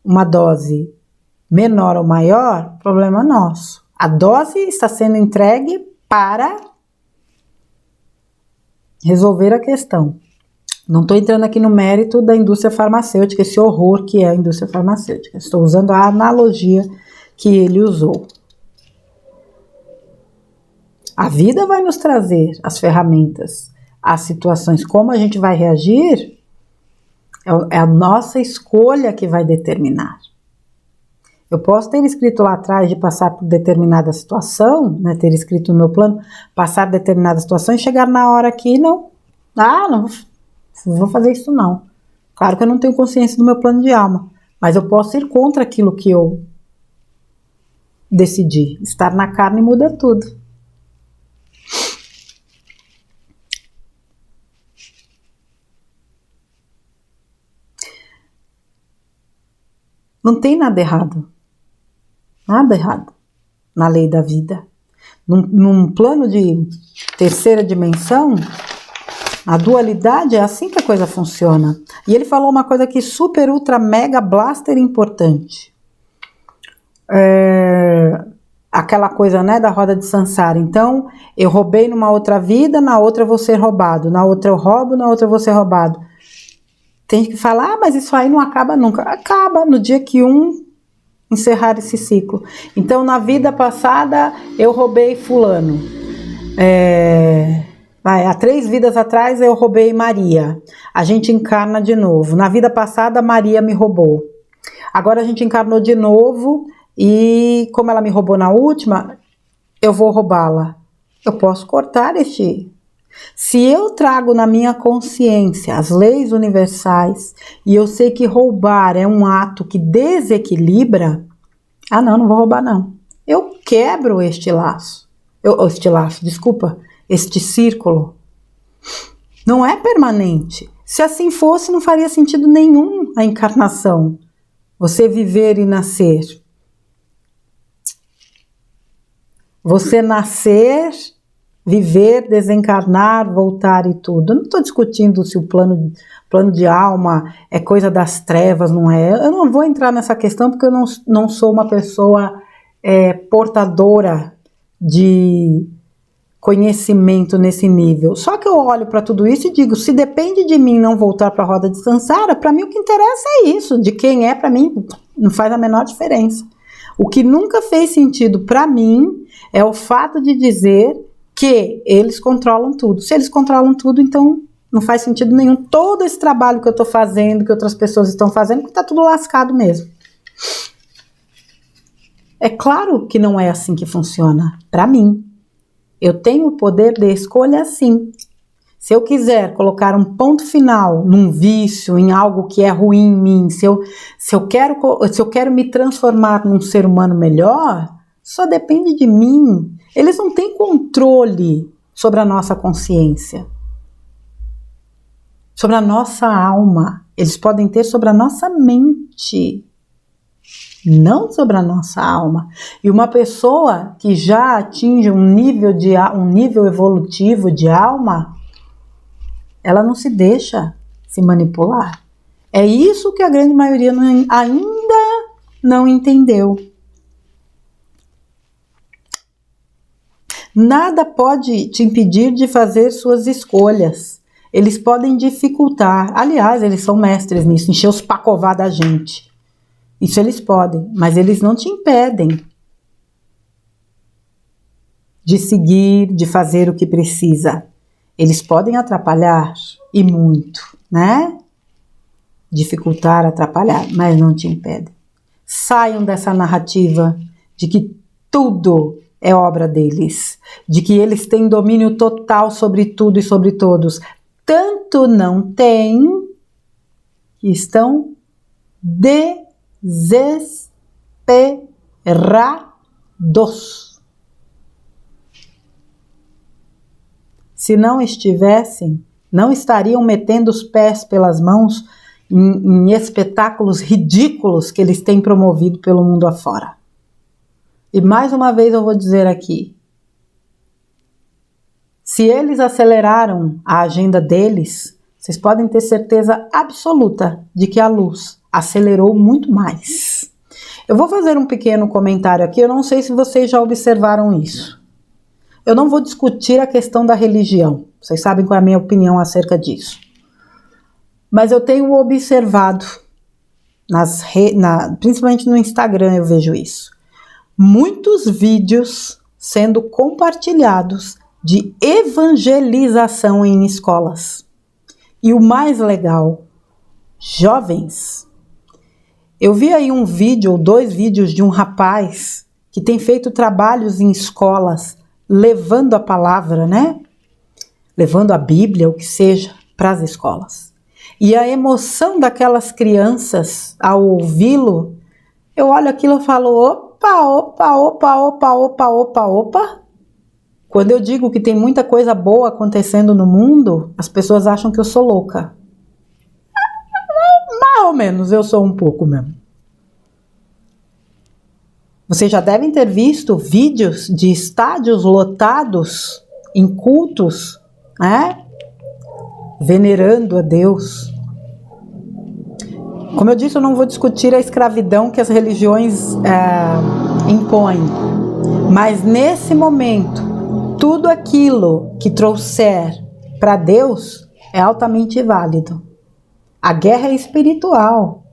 Speaker 1: uma dose menor ou maior, problema nosso. A dose está sendo entregue para resolver a questão. Não estou entrando aqui no mérito da indústria farmacêutica, esse horror que é a indústria farmacêutica. Estou usando a analogia que ele usou. A vida vai nos trazer as ferramentas, as situações, como a gente vai reagir, é a nossa escolha que vai determinar. Eu posso ter escrito lá atrás de passar por determinada situação, né, ter escrito no meu plano, passar determinada situação e chegar na hora que não vou fazer isso não. Claro que eu não tenho consciência do meu plano de alma, mas eu posso ir contra aquilo que eu decidi. Estar na carne muda tudo. Não tem nada errado na lei da vida. Num plano de terceira dimensão, a dualidade é assim que a coisa funciona. E ele falou uma coisa aqui super, ultra, mega, blaster importante. aquela coisa, né, da roda de Sansara. Então, eu roubei numa outra vida, na outra eu vou ser roubado, na outra eu roubo, na outra eu vou ser roubado. Tem que falar, mas isso aí não acaba nunca. Acaba no dia que encerrar esse ciclo. Então, na vida passada, eu roubei fulano. Há 3 vidas atrás, eu roubei Maria. A gente encarna de novo. Na vida passada, Maria me roubou. Agora a gente encarnou de novo e, como ela me roubou na última, eu vou roubá-la. Eu posso cortar este... Se eu trago na minha consciência as leis universais e eu sei que roubar é um ato que desequilibra, não vou roubar não. Eu quebro este círculo. Não é permanente. Se assim fosse, não faria sentido nenhum a encarnação. Você viver e nascer. Você nascer... viver, desencarnar, voltar e tudo. Eu não estou discutindo se o plano de alma é coisa das trevas, não é. Eu não vou entrar nessa questão porque eu não sou uma pessoa portadora de conhecimento nesse nível. Só que eu olho para tudo isso e digo, se depende de mim não voltar para a roda de Sansara, para mim o que interessa é isso. De quem é, para mim, não faz a menor diferença. O que nunca fez sentido para mim é o fato de dizer que eles controlam tudo. Se eles controlam tudo, então não faz sentido nenhum todo esse trabalho que eu estou fazendo, que outras pessoas estão fazendo, porque está tudo lascado mesmo. É claro que não é assim que funciona para mim. Eu tenho o poder de escolha sim. Se eu quiser colocar um ponto final num vício, em algo que é ruim em mim, se eu quero me transformar num ser humano melhor, só depende de mim. Eles não têm controle sobre a nossa consciência, sobre a nossa alma. Eles podem ter sobre a nossa mente, não sobre a nossa alma. E uma pessoa que já atinge um nível evolutivo de alma, ela não se deixa se manipular. É isso que a grande maioria ainda não entendeu. Nada pode te impedir de fazer suas escolhas. Eles podem dificultar. Aliás, eles são mestres nisso, encher os pacová da gente. Isso eles podem, mas eles não te impedem de seguir, de fazer o que precisa. Eles podem atrapalhar, e muito, né? Dificultar, atrapalhar, mas não te impedem. Saiam dessa narrativa de que tudo é obra deles, de que eles têm domínio total sobre tudo e sobre todos. Tanto não têm que estão desesperados. Se não estivessem, não estariam metendo os pés pelas mãos em espetáculos ridículos que eles têm promovido pelo mundo afora. E mais uma vez eu vou dizer aqui, se eles aceleraram a agenda deles, vocês podem ter certeza absoluta de que a luz acelerou muito mais. Eu vou fazer um pequeno comentário aqui, eu não sei se vocês já observaram isso. Eu não vou discutir a questão da religião, vocês sabem qual é a minha opinião acerca disso. Mas eu tenho observado, principalmente no Instagram eu vejo isso, muitos vídeos sendo compartilhados de evangelização em escolas. E o mais legal, jovens. Eu vi aí um vídeo ou 2 vídeos de um rapaz que tem feito trabalhos em escolas, levando a palavra, né? Levando a Bíblia, o que seja, para as escolas. E a emoção daquelas crianças ao ouvi-lo, eu olho aquilo e falo, opa. Quando eu digo que tem muita coisa boa acontecendo no mundo, as pessoas acham que eu sou louca. Mais ou menos, eu sou um pouco mesmo. Vocês já devem ter visto vídeos de estádios lotados em cultos, né? Venerando a Deus. Como eu disse, eu não vou discutir a escravidão que as religiões impõem. Mas nesse momento, tudo aquilo que trouxer para Deus é altamente válido. A guerra é espiritual.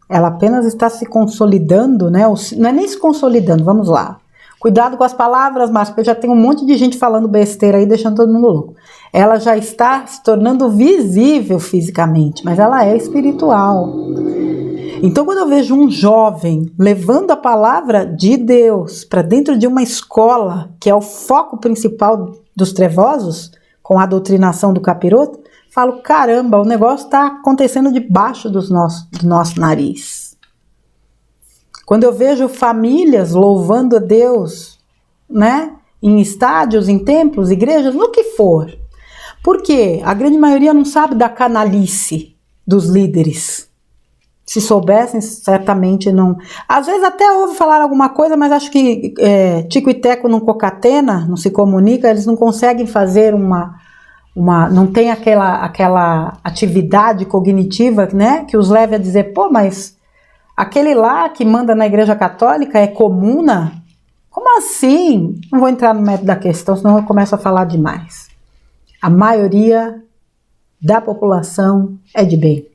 Speaker 1: Ela apenas está se consolidando, né? Não é nem se consolidando, vamos lá. Cuidado com as palavras, mas porque eu já tenho um monte de gente falando besteira aí, deixando todo mundo louco. Ela já está se tornando visível fisicamente, mas ela é espiritual. Então, quando eu vejo um jovem levando a palavra de Deus para dentro de uma escola, que é o foco principal dos trevosos, com a doutrinação do capiroto, falo, caramba, o negócio está acontecendo debaixo do nosso nariz. Quando eu vejo famílias louvando a Deus, né, em estádios, em templos, igrejas, no que for. Por quê? A grande maioria não sabe da canalice dos líderes. Se soubessem, certamente não. Às vezes até ouve falar alguma coisa, mas acho que Tico e Teco não concatena, não se comunica, eles não conseguem fazer não tem aquela atividade cognitiva, né, que os leve a dizer, pô, mas aquele lá que manda na Igreja Católica é comuna? Como assim? Não vou entrar no mérito da questão, senão eu começo a falar demais. A maioria da população é de bem.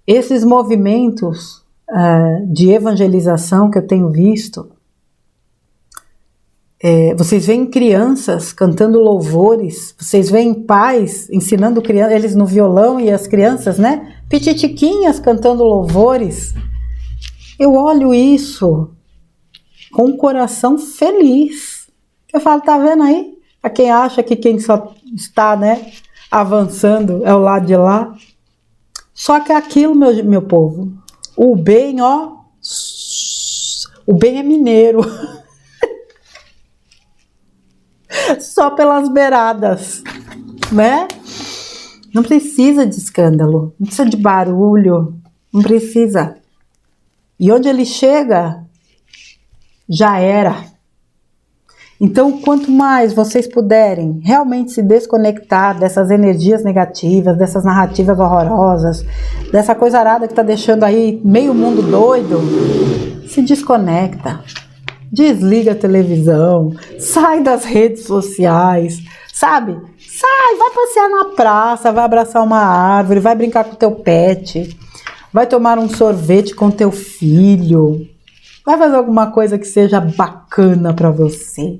Speaker 1: Esses movimentos de evangelização que eu tenho visto, vocês veem crianças cantando louvores, vocês veem pais ensinando eles no violão e as crianças, né, pititiquinhas cantando louvores. Eu olho isso com o coração feliz. Eu falo, tá vendo aí? A quem acha que quem só está, né, avançando é o lado de lá. Só que é aquilo, meu povo, o bem, ó, o bem é mineiro. Só pelas beiradas, né? Não precisa de escândalo, não precisa de barulho, não precisa. E onde ele chega, já era. Então, quanto mais vocês puderem realmente se desconectar dessas energias negativas, dessas narrativas horrorosas, dessa coisa arada que está deixando aí meio mundo doido, se desconecta. Desliga a televisão, sai das redes sociais, sabe? Sai, vai passear na praça, vai abraçar uma árvore, vai brincar com o teu pet, vai tomar um sorvete com teu filho, vai fazer alguma coisa que seja bacana para você.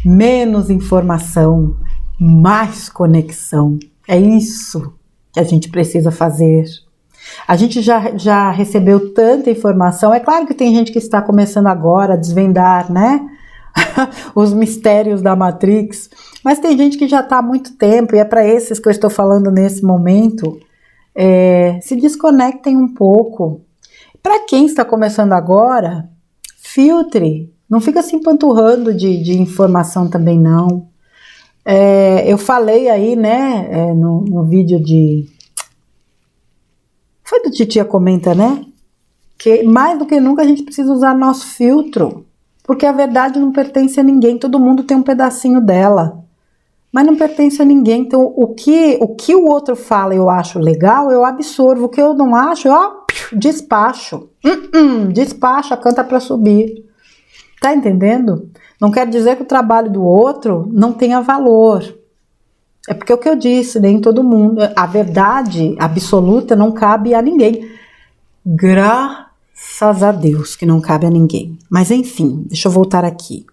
Speaker 1: Menos informação, mais conexão. É isso que a gente precisa fazer. A gente já recebeu tanta informação. É claro que tem gente que está começando agora a desvendar, né, os mistérios da Matrix, mas tem gente que já está há muito tempo, e é para esses que eu estou falando nesse momento. Se desconectem um pouco. Para quem está começando agora, filtre, não fica se empanturrando de informação também não. Eu falei aí, né, no vídeo foi do Titia Comenta, né? Que mais do que nunca a gente precisa usar nosso filtro, porque a verdade não pertence a ninguém, todo mundo tem um pedacinho dela, mas não pertence a ninguém. Então o que o outro fala eu acho legal, eu absorvo, o que eu não acho, despacho. Despacha, canta pra subir. Tá entendendo? Não quer dizer que o trabalho do outro não tenha valor. É porque o que eu disse, nem todo mundo, a verdade absoluta não cabe a ninguém. Graças a Deus que não cabe a ninguém. Mas enfim, deixa eu voltar aqui.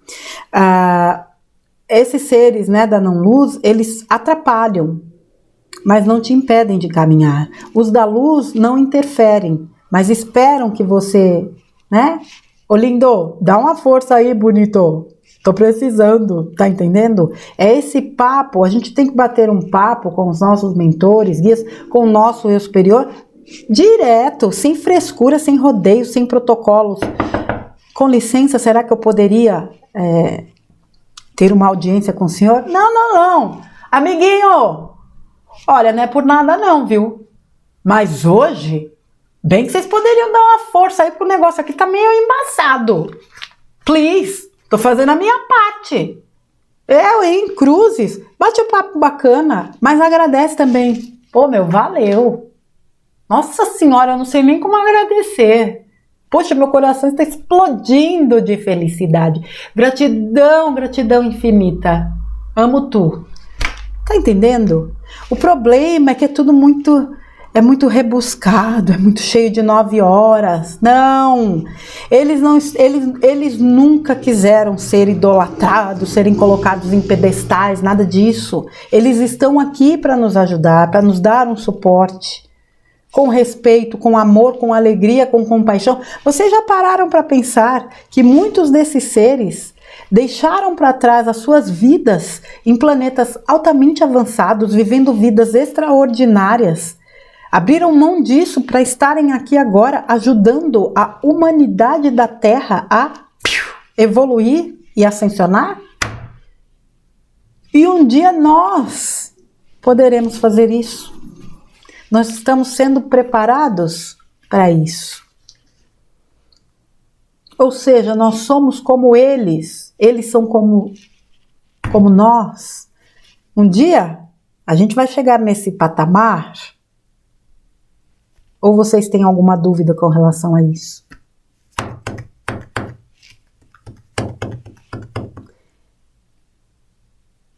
Speaker 1: Esses seres, né, da não-luz, eles atrapalham, mas não te impedem de caminhar. Os da luz não interferem, mas esperam que você, né? Ô lindo, dá uma força aí, bonito. Tô precisando, tá entendendo? É esse papo, a gente tem que bater um papo com os nossos mentores, guias, com o nosso eu superior, direto, sem frescura, sem rodeios, sem protocolos. Com licença, será que eu poderia ter uma audiência com o senhor? Não. Amiguinho, olha, não é por nada não, viu? Mas hoje, bem que vocês poderiam dar uma força aí, porque o negócio aqui tá meio embaçado. Please. Tô fazendo a minha parte. Cruzes. Bate um papo bacana, mas agradece também. Pô, valeu. Nossa senhora, eu não sei nem como agradecer. Poxa, meu coração está explodindo de felicidade. Gratidão, gratidão infinita. Amo tu. Tá entendendo? O problema é que é tudo muito rebuscado, é muito cheio de 9 horas. Não, eles nunca quiseram ser idolatrados, serem colocados em pedestais, nada disso. Eles estão aqui para nos ajudar, para nos dar um suporte, com respeito, com amor, com alegria, com compaixão. Vocês já pararam para pensar que muitos desses seres deixaram para trás as suas vidas em planetas altamente avançados, vivendo vidas extraordinárias? Abriram mão disso para estarem aqui agora ajudando a humanidade da Terra a evoluir e ascensionar? E um dia nós poderemos fazer isso. Nós estamos sendo preparados para isso. Ou seja, nós somos como eles são como nós. Um dia a gente vai chegar nesse patamar. Ou vocês têm alguma dúvida com relação a isso?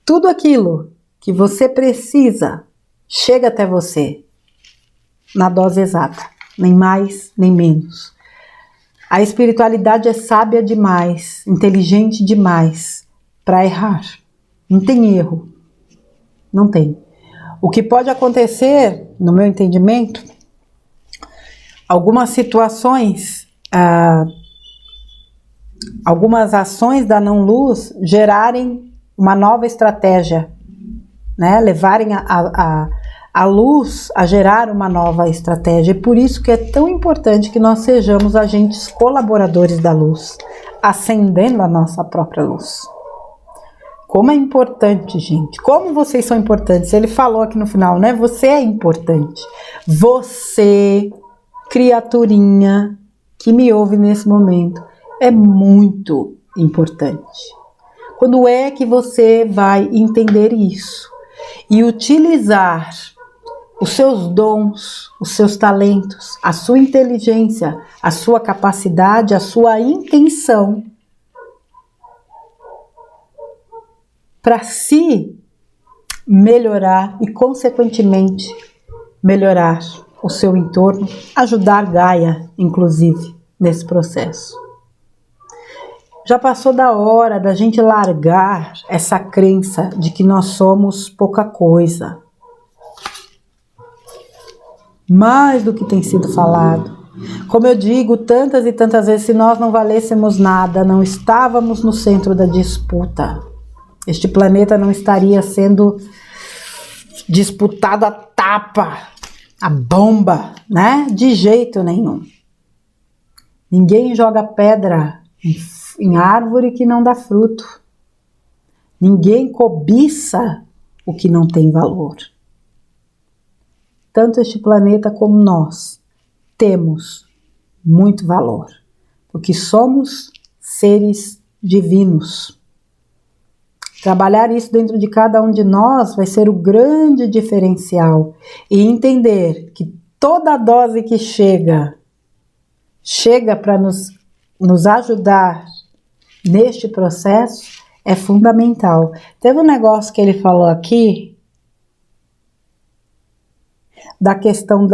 Speaker 1: Tudo aquilo que você precisa chega até você na dose exata, nem mais nem menos. A espiritualidade é sábia demais, inteligente demais para errar. Não tem erro. Não tem. O que pode acontecer, no meu entendimento, algumas situações, algumas ações da não-luz gerarem uma nova estratégia, né? Levarem a luz a gerar uma nova estratégia. E por isso que é tão importante que nós sejamos agentes colaboradores da luz, acendendo a nossa própria luz. Como é importante, gente. Como vocês são importantes. Ele falou aqui no final, né? Você é importante. Você, criaturinha que me ouve nesse momento, é muito importante. Quando é que você vai entender isso e utilizar os seus dons, os seus talentos, a sua inteligência, a sua capacidade, a sua intenção para se melhorar e, consequentemente, melhorar o seu entorno, ajudar Gaia, inclusive, nesse processo. Já passou da hora da gente largar essa crença de que nós somos pouca coisa. Mais do que tem sido falado. Como eu digo tantas e tantas vezes, se nós não valêssemos nada, não estávamos no centro da disputa. Este planeta não estaria sendo disputado a tapa, a bomba, né? De jeito nenhum. Ninguém joga pedra em árvore que não dá fruto. Ninguém cobiça o que não tem valor. Tanto este planeta como nós temos muito valor, porque somos seres divinos. Trabalhar isso dentro de cada um de nós vai ser o grande diferencial e entender que toda dose que chega para nos ajudar neste processo é fundamental. Teve um negócio que ele falou aqui da questão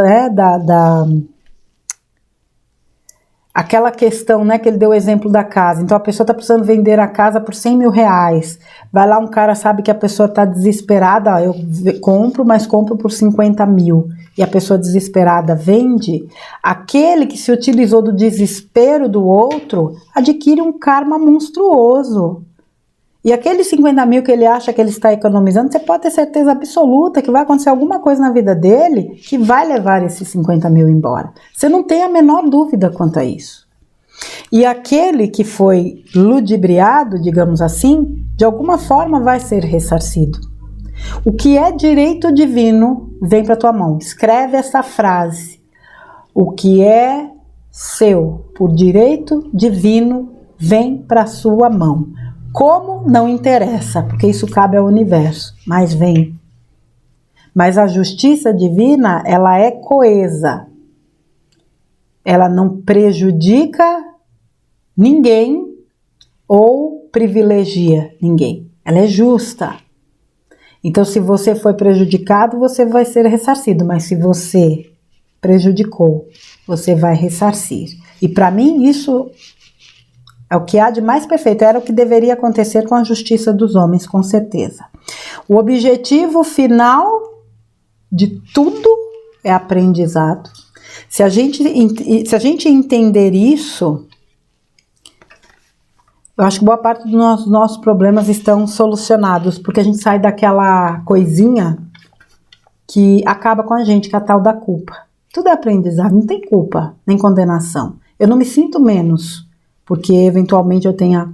Speaker 1: aquela questão, né, que ele deu o exemplo da casa. Então a pessoa está precisando vender a casa por 100 mil reais. Vai lá, um cara sabe que a pessoa está desesperada, eu compro, mas compro por 50 mil. E a pessoa desesperada vende. Aquele que se utilizou do desespero do outro adquire um karma monstruoso. E aqueles 50 mil que ele acha que ele está economizando, você pode ter certeza absoluta que vai acontecer alguma coisa na vida dele que vai levar esses 50 mil embora. Você não tem a menor dúvida quanto a isso. E aquele que foi ludibriado, digamos assim, de alguma forma vai ser ressarcido. O que é direito divino vem para tua mão. Escreve essa frase. O que é seu por direito divino vem para sua mão. Como não interessa, porque isso cabe ao universo, mas vem. Mas a justiça divina, ela é coesa. ela não prejudica ninguém ou privilegia ninguém. Ela é justa. Então, se você foi prejudicado, você vai ser ressarcido, mas se você prejudicou, você vai ressarcir. E para mim, isso é o que há de mais perfeito, era o que deveria acontecer com a justiça dos homens, com certeza. O objetivo final de tudo é aprendizado. Se a gente entender isso, eu acho que boa parte dos nossos problemas estão solucionados, porque a gente sai daquela coisinha que acaba com a gente, que é a tal da culpa. Tudo é aprendizado, não tem culpa, nem condenação. Eu não me sinto menos, porque eventualmente eu tenha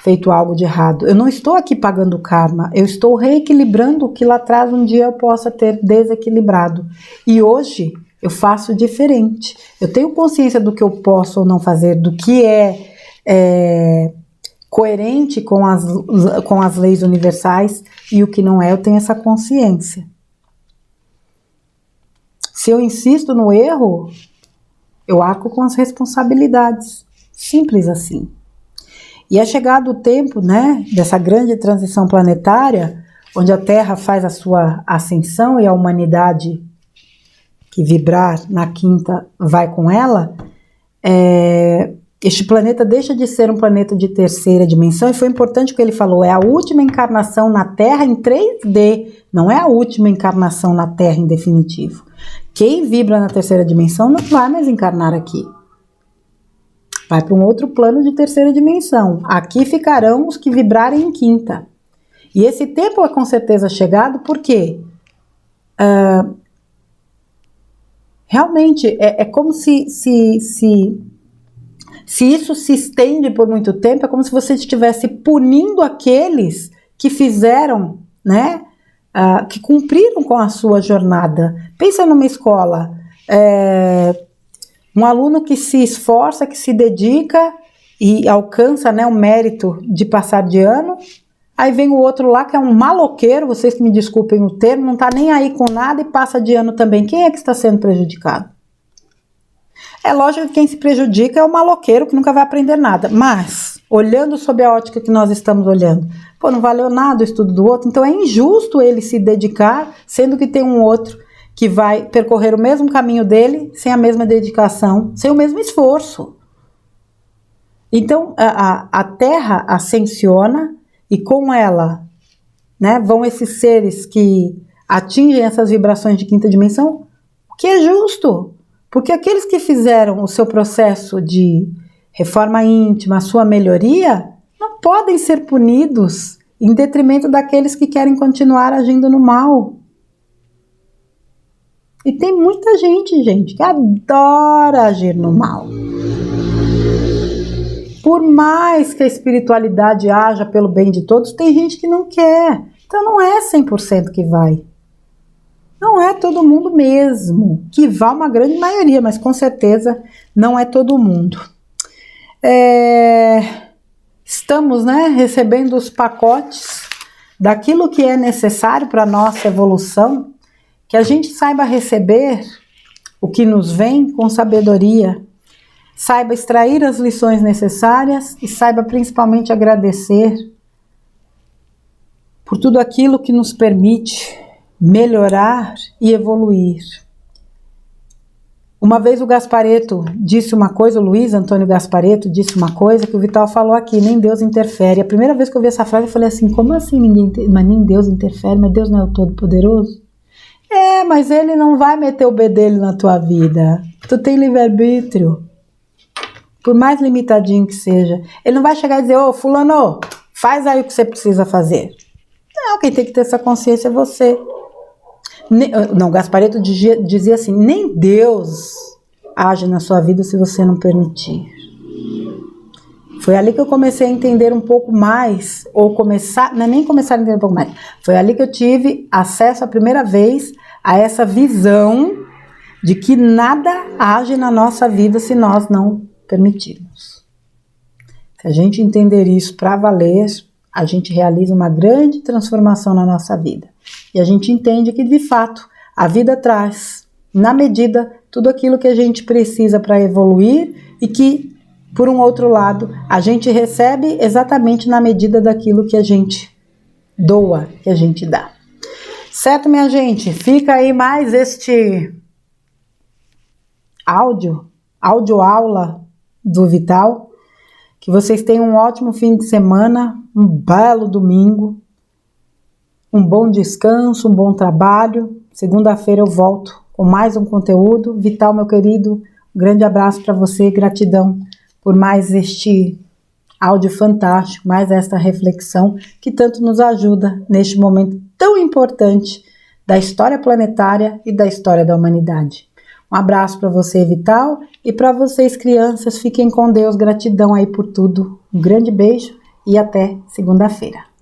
Speaker 1: feito algo de errado. Eu não estou aqui pagando karma, eu estou reequilibrando o que lá atrás um dia eu possa ter desequilibrado. E hoje eu faço diferente. Eu tenho consciência do que eu posso ou não fazer, do que é coerente com as leis universais e o que não é, eu tenho essa consciência. Se eu insisto no erro, eu arco com as responsabilidades. Simples assim. E é chegado o tempo, né, dessa grande transição planetária, onde a Terra faz a sua ascensão e a humanidade que vibrar na quinta vai com ela. Este planeta deixa de ser um planeta de terceira dimensão, e foi importante o que ele falou, é a última encarnação na Terra em 3D, não é a última encarnação na Terra em definitivo. Quem vibra na terceira dimensão não vai mais encarnar aqui. Vai para um outro plano de terceira dimensão. Aqui ficarão os que vibrarem em quinta. E esse tempo é com certeza chegado, porque realmente é como se isso se estende por muito tempo, é como se você estivesse punindo aqueles que fizeram, né, que cumpriram com a sua jornada. Pensa numa escola, um aluno que se esforça, que se dedica e alcança, né, o mérito de passar de ano, aí vem o outro lá que é um maloqueiro, vocês que me desculpem o termo, não está nem aí com nada e passa de ano também. Quem é que está sendo prejudicado? É lógico que quem se prejudica é o maloqueiro que nunca vai aprender nada, mas olhando sob a ótica que nós estamos olhando, não valeu nada o estudo do outro, então é injusto ele se dedicar, sendo que tem um outro que vai percorrer o mesmo caminho dele, sem a mesma dedicação, sem o mesmo esforço. Então a Terra ascensiona e com ela, né, vão esses seres que atingem essas vibrações de quinta dimensão, o que é justo. Porque aqueles que fizeram o seu processo de reforma íntima, a sua melhoria, não podem ser punidos em detrimento daqueles que querem continuar agindo no mal. E tem muita gente que adora agir no mal. Por mais que a espiritualidade haja pelo bem de todos, tem gente que não quer. Então não é 100% que vai. Não é todo mundo mesmo, que vá uma grande maioria, mas com certeza não é todo mundo. Estamos, né, recebendo os pacotes daquilo que é necessário para a nossa evolução, que a gente saiba receber o que nos vem com sabedoria, saiba extrair as lições necessárias e saiba principalmente agradecer por tudo aquilo que nos permite melhorar e evoluir. Uma vez o Gasparetto disse uma coisa, o Luiz Antônio Gasparetto disse uma coisa que o Vital falou aqui, nem Deus interfere. A primeira vez que eu vi essa frase eu falei assim, como assim mas nem Deus interfere, mas Deus não é o Todo-Poderoso? Mas ele não vai meter o bedelho na tua vida, tu tem livre-arbítrio, por mais limitadinho que seja. Ele não vai chegar e dizer, fulano, faz aí o que você precisa fazer. Não, quem tem que ter essa consciência é você. Não, Gasparetto dizia assim, nem Deus age na sua vida se você não permitir. Foi ali que eu comecei a entender um pouco mais, não é nem começar a entender um pouco mais, foi ali que eu tive acesso a primeira vez a essa visão de que nada age na nossa vida se nós não permitirmos. Se a gente entender isso para valer, a gente realiza uma grande transformação na nossa vida. E a gente entende que, de fato, a vida traz na medida, tudo aquilo que a gente precisa para evoluir e que, por um outro lado, a gente recebe exatamente na medida daquilo que a gente doa, que a gente dá. Certo, minha gente? Fica aí mais este áudio-aula do Vital. Que vocês tenham um ótimo fim de semana, um belo domingo, um bom descanso, um bom trabalho. Segunda-feira eu volto com mais um conteúdo. Vital, meu querido, um grande abraço para você, gratidão por mais este áudio fantástico, mais esta reflexão que tanto nos ajuda neste momento tão importante da história planetária e da história da humanidade. Um abraço para você, Vital, e para vocês, crianças, fiquem com Deus, gratidão aí por tudo. Um grande beijo e até segunda-feira.